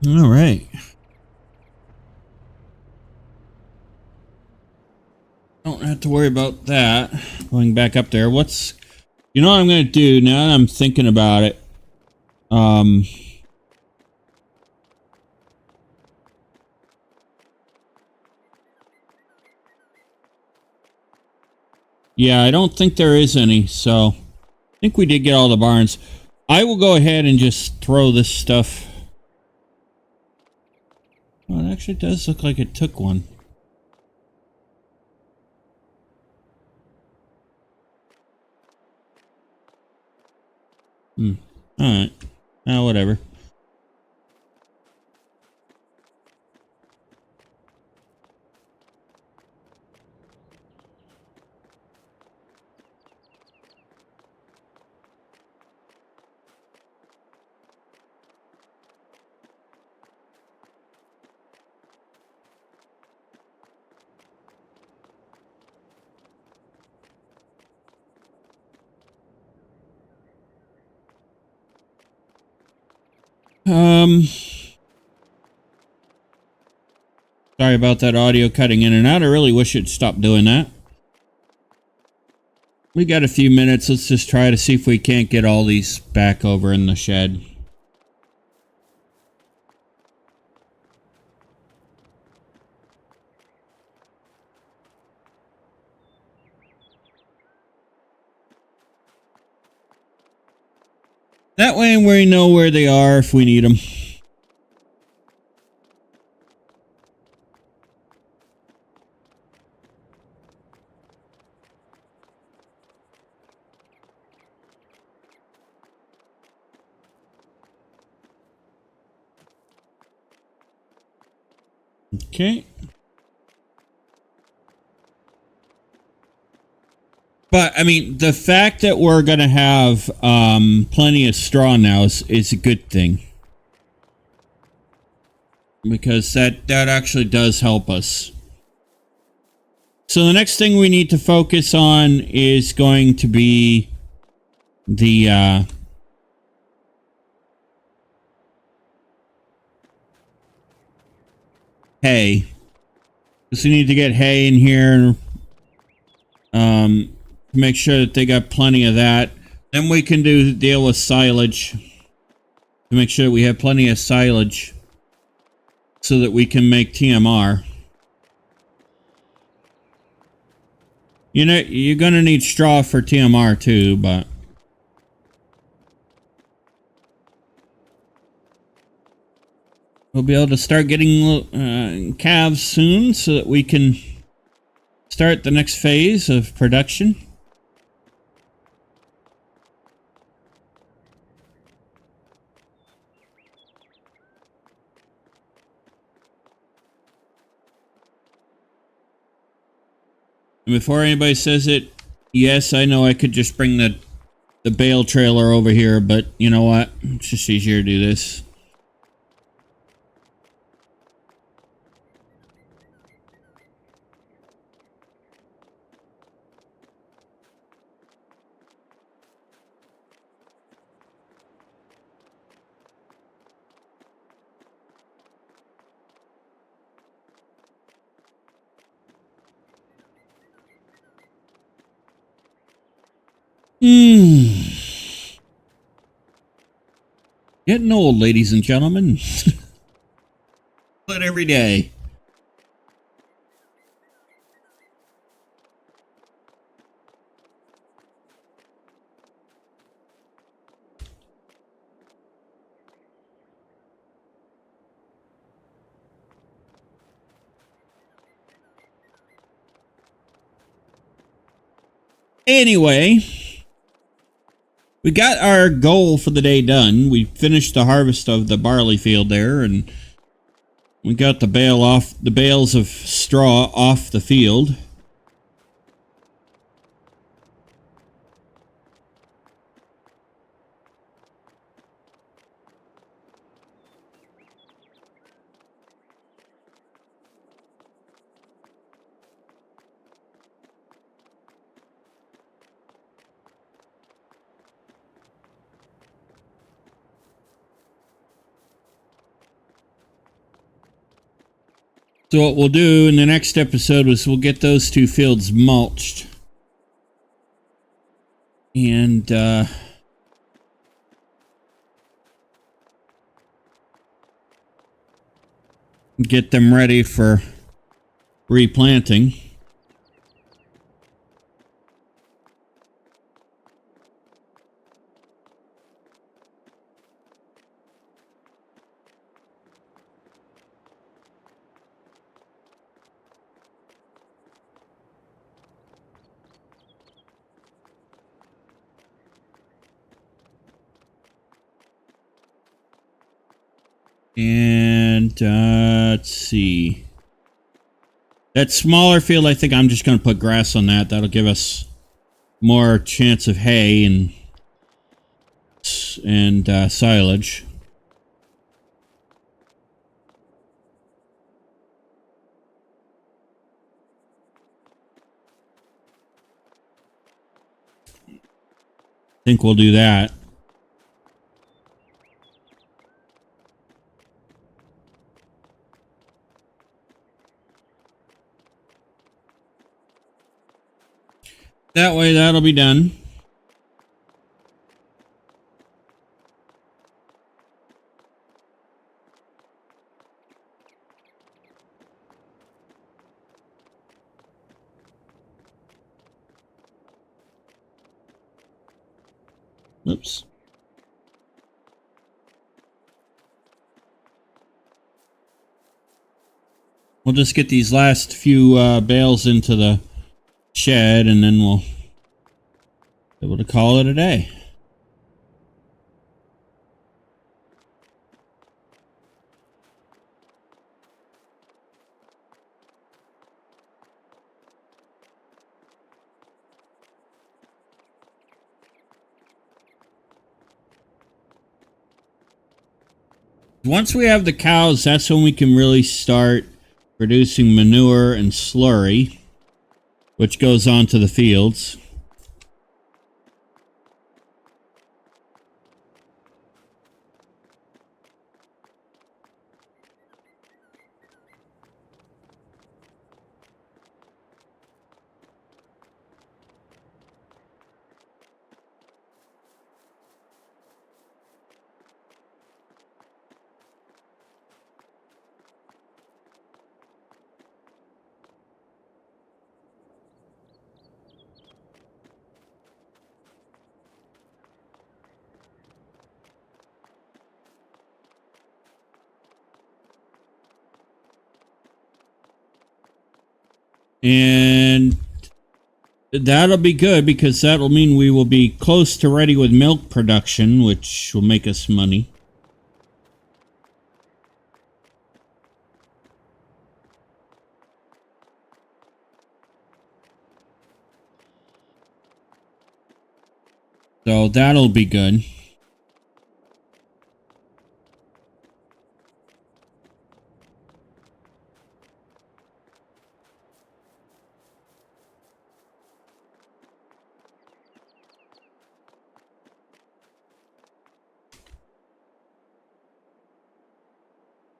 All right. Don't have to worry about that. Going back up there. What's... You know what I'm going to do now that I'm thinking about it? Yeah, I don't think there is any, so... I think we did get all the barns. I will go ahead and just throw this stuff... Well, it actually does look like it took one. Alright. Whatever. Sorry about that audio cutting in and out. I really wish it'd stop doing that. We got a few minutes. Let's just try to see if we can't get all these back over in the shed. That way we know where they are if we need them. Okay. But, I mean, the fact that we're going to have plenty of straw now is a good thing. Because that actually does help us. So the next thing we need to focus on is going to be the hay. Because we need to get hay in here. Make sure that they got plenty of that. Then we can deal with silage. To make sure that we have plenty of silage. So that we can make TMR. You know, you're going to need straw for TMR too, but... We'll be able to start getting calves soon so that we can start the next phase of production. And before anybody says it, yes, I know I could just bring the bale trailer over here, but you know what? It's just easier to do this. Getting old, ladies and gentlemen. But every day. Anyway, we got our goal for the day done. We finished the harvest of the barley field there, and we got the bales of straw off the field. So what we'll do in the next episode is we'll get those two fields mulched. And get them ready for replanting. And let's see. That smaller field, I think I'm just going to put grass on that. That'll give us more chance of hay and silage. I think we'll do that. That way, that'll be done. Oops. We'll just get these last few bales into the shed, and then we'll be able to call it a day. Once we have the cows, that's when we can really start producing manure and slurry, which goes on to the fields. And that'll be good because that'll mean we will be close to ready with milk production, which will make us money. So that'll be good.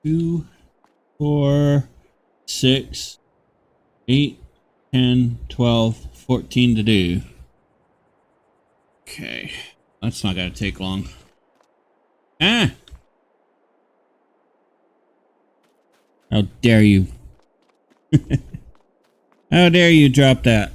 Two, 4, 6, 8, 10, 12, 14 to do. Okay. That's not going to take long. Ah! How dare you? How dare you drop that?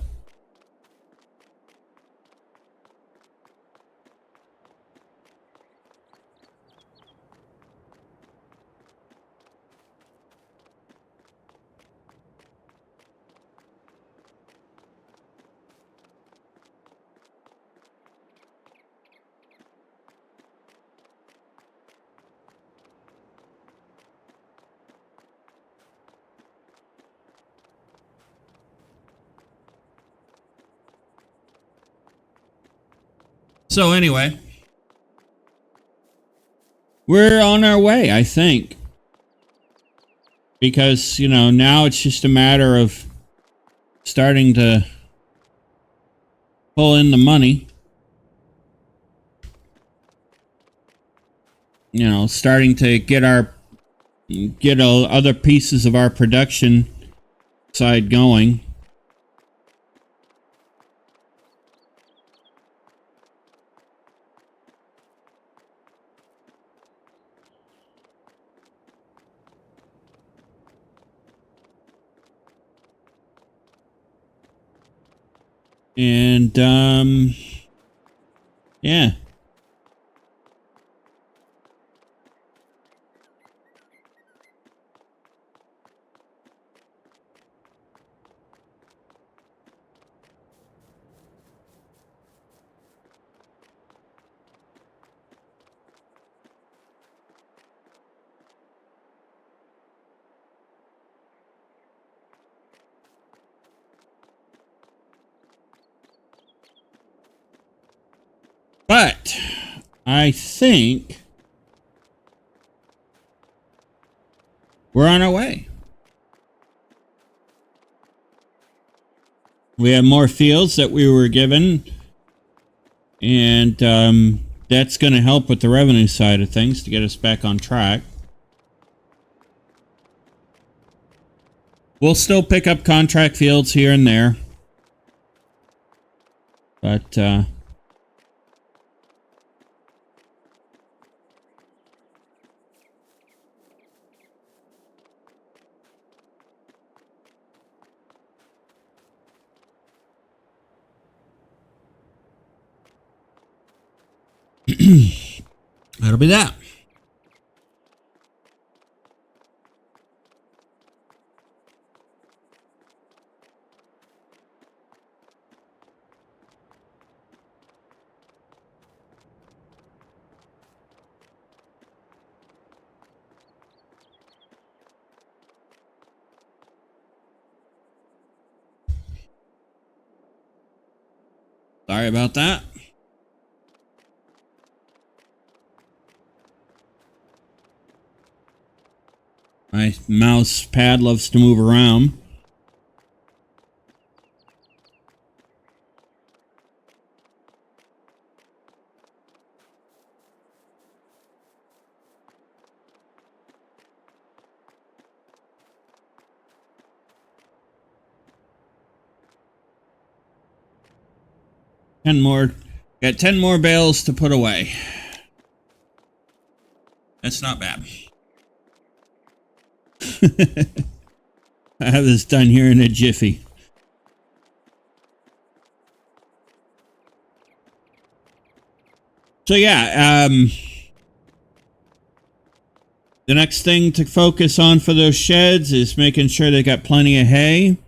So anyway, we're on our way, I think. Because, you know, now it's just a matter of starting to pull in the money. You know, starting to get other pieces of our production side going. And, yeah. But I think we're on our way. We have more fields that we were given, and that's going to help with the revenue side of things to get us back on track. We'll still pick up contract fields here and there, but that'll be that. Sorry about that. My mouse pad loves to move around. Got 10 more bales to put away. That's not bad. I have this done here in a jiffy. So yeah, the next thing to focus on for those sheds is making sure they got plenty of hay.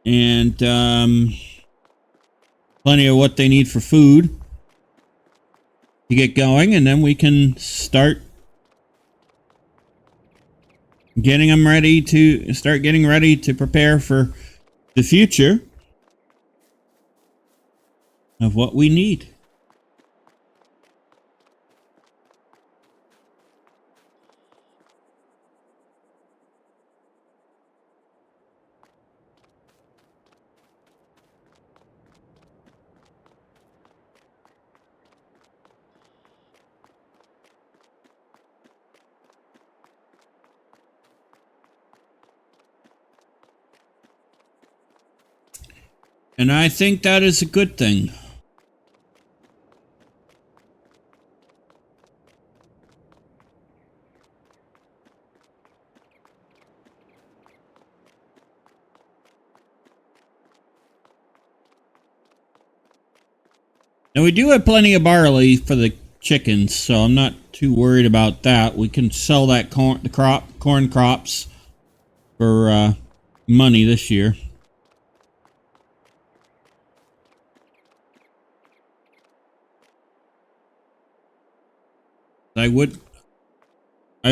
And plenty of what they need for food to get going, and then we can start getting ready to prepare for the future of what we need. And I think that is a good thing. Now we do have plenty of barley for the chickens, so I'm not too worried about that. We can sell that corn crops for money this year. I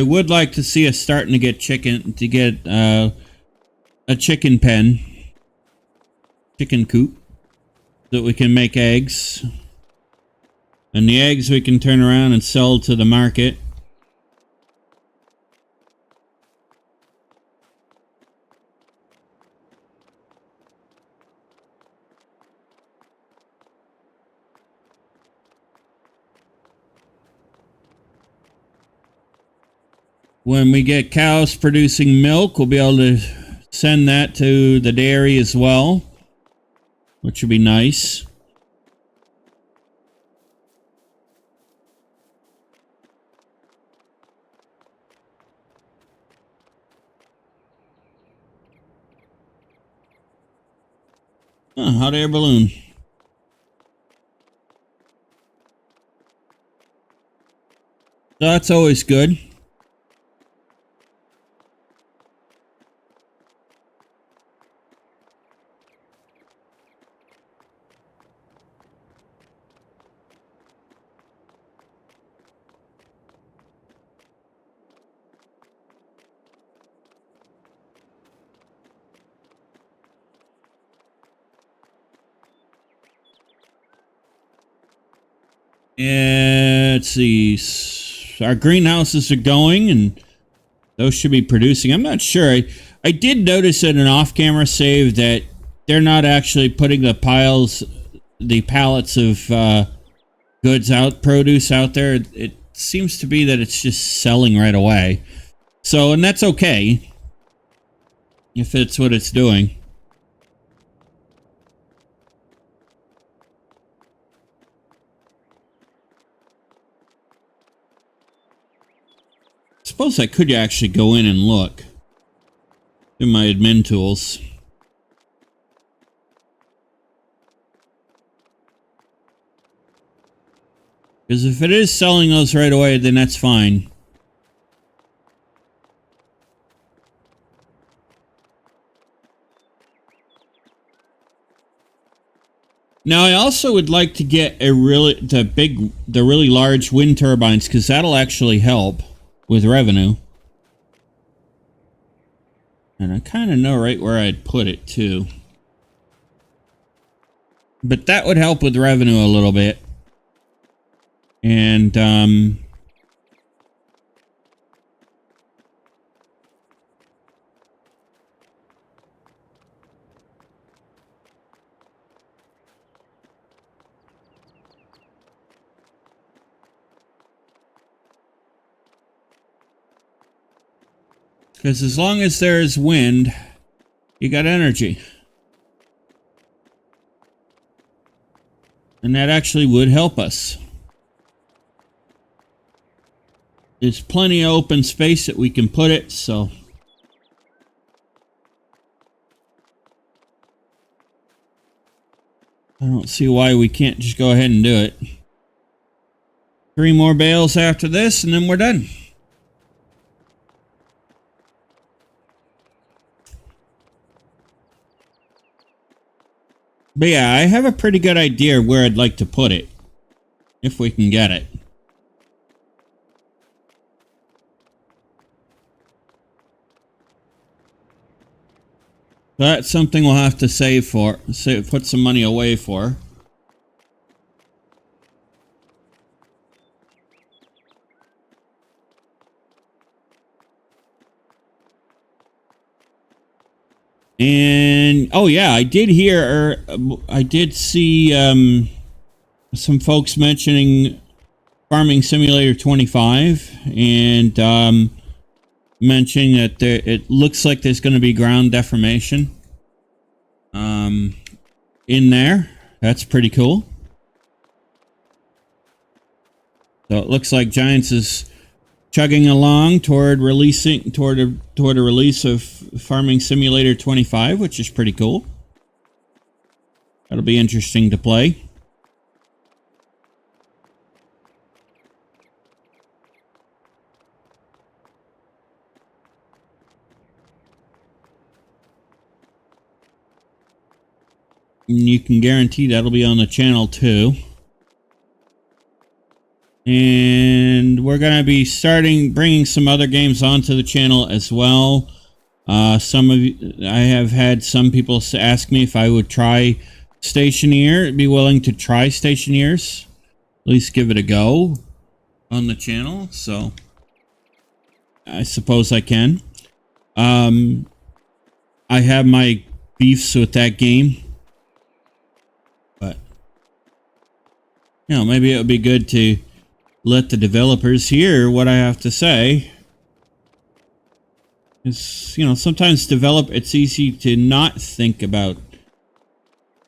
would like to see us starting to get a chicken pen, chicken coop that we can make eggs. And the eggs we can turn around and sell to the market. When we get cows producing milk, we'll be able to send that to the dairy as well, which would be nice. Hot air balloon. So that's always good. Let's see. Our greenhouses are going, and those should be producing. I'm not sure. I did notice in an off-camera save that they're not actually putting the pallets of produce out there. It seems to be that it's just selling right away. So, and that's okay if it's what it's doing. I suppose I could actually go in and look in my admin tools. Because if it is selling those right away, then that's fine. Now, I also would like to get the really large wind turbines, because that'll actually help with revenue. And I kind of know right where I'd put it too. But that would help with revenue a little bit. And because as long as there is wind, you got energy. And that actually would help us. There's plenty of open space that we can put it, so. I don't see why we can't just go ahead and do it. 3 more bales after this, and then we're done. But yeah, I have a pretty good idea where I'd like to put it, if we can get it. So that's something we'll have to save for, put some money away for. And, oh yeah, I did see some folks mentioning Farming Simulator 25, and mentioning that it looks like there's going to be ground deformation in there. That's pretty cool. So it looks like Giants is chugging along toward a release of Farming Simulator 25, which is pretty cool. That'll be interesting to play. And you can guarantee that'll be on the channel too. And we're going to be bringing some other games onto the channel as well. I have had some people ask me if I would try Stationeer, be willing to try stationeers. At least give it a go on the channel. So I suppose I can. I have my beefs with that game. But, you know, maybe it would be good to let the developers hear what I have to say. It's, you know, sometimes it's easy to not think about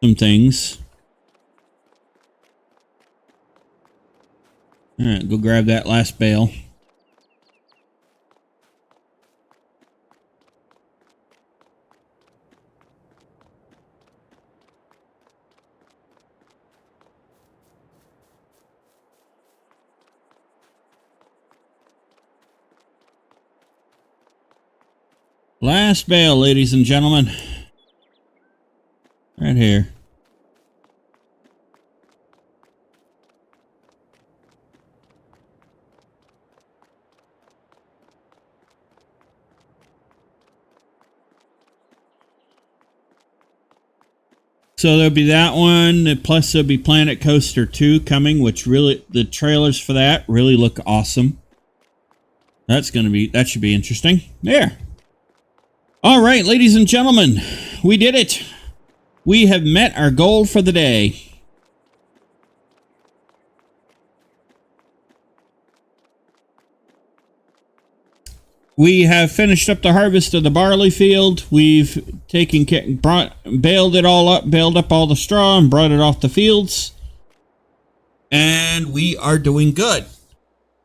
some things. Alright, go grab that last bale. Last bale, ladies and gentlemen. Right here. So there'll be that one, plus there'll be Planet Coaster 2 coming, which really, the trailers for that really look awesome. That should be interesting. There. All right, ladies and gentlemen, we did it. We have met our goal for the day. We have finished up the harvest of the barley field. We've baled it all up, baled up all the straw and brought it off the fields. And we are doing good.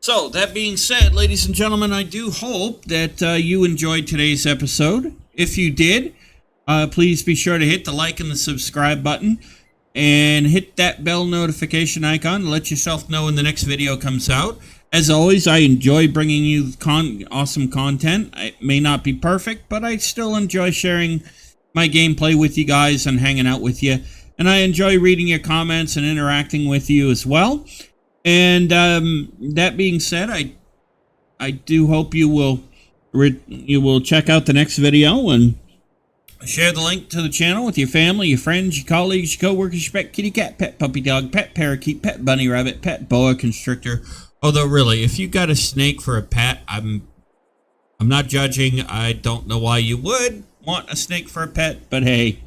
So, that being said, ladies and gentlemen, I do hope that you enjoyed today's episode. If you did, please be sure to hit the like and the subscribe button. And hit that bell notification icon to let yourself know when the next video comes out. As always, I enjoy bringing you awesome content. It may not be perfect, but I still enjoy sharing my gameplay with you guys and hanging out with you. And I enjoy reading your comments and interacting with you as well. And that being said, I do hope you will check out the next video and share the link to the channel with your family, your friends, your colleagues, your coworkers, your pet kitty cat, pet puppy dog, pet parakeet, pet bunny rabbit, pet boa constrictor. Although really, if you got a snake for a pet, I'm not judging. I don't know why you would want a snake for a pet, but hey,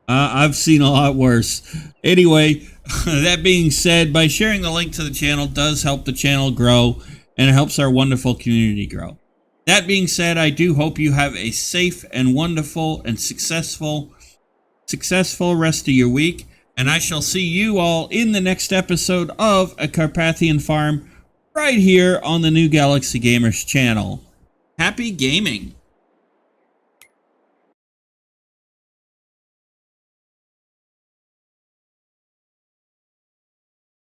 I've seen a lot worse. Anyway, that being said, by sharing the link to the channel does help the channel grow, and it helps our wonderful community grow. That being said, I do hope you have a safe and wonderful and successful rest of your week, and I shall see you all in the next episode of A Carpathian Farm right here on the New Galaxy Gamers channel. Happy gaming!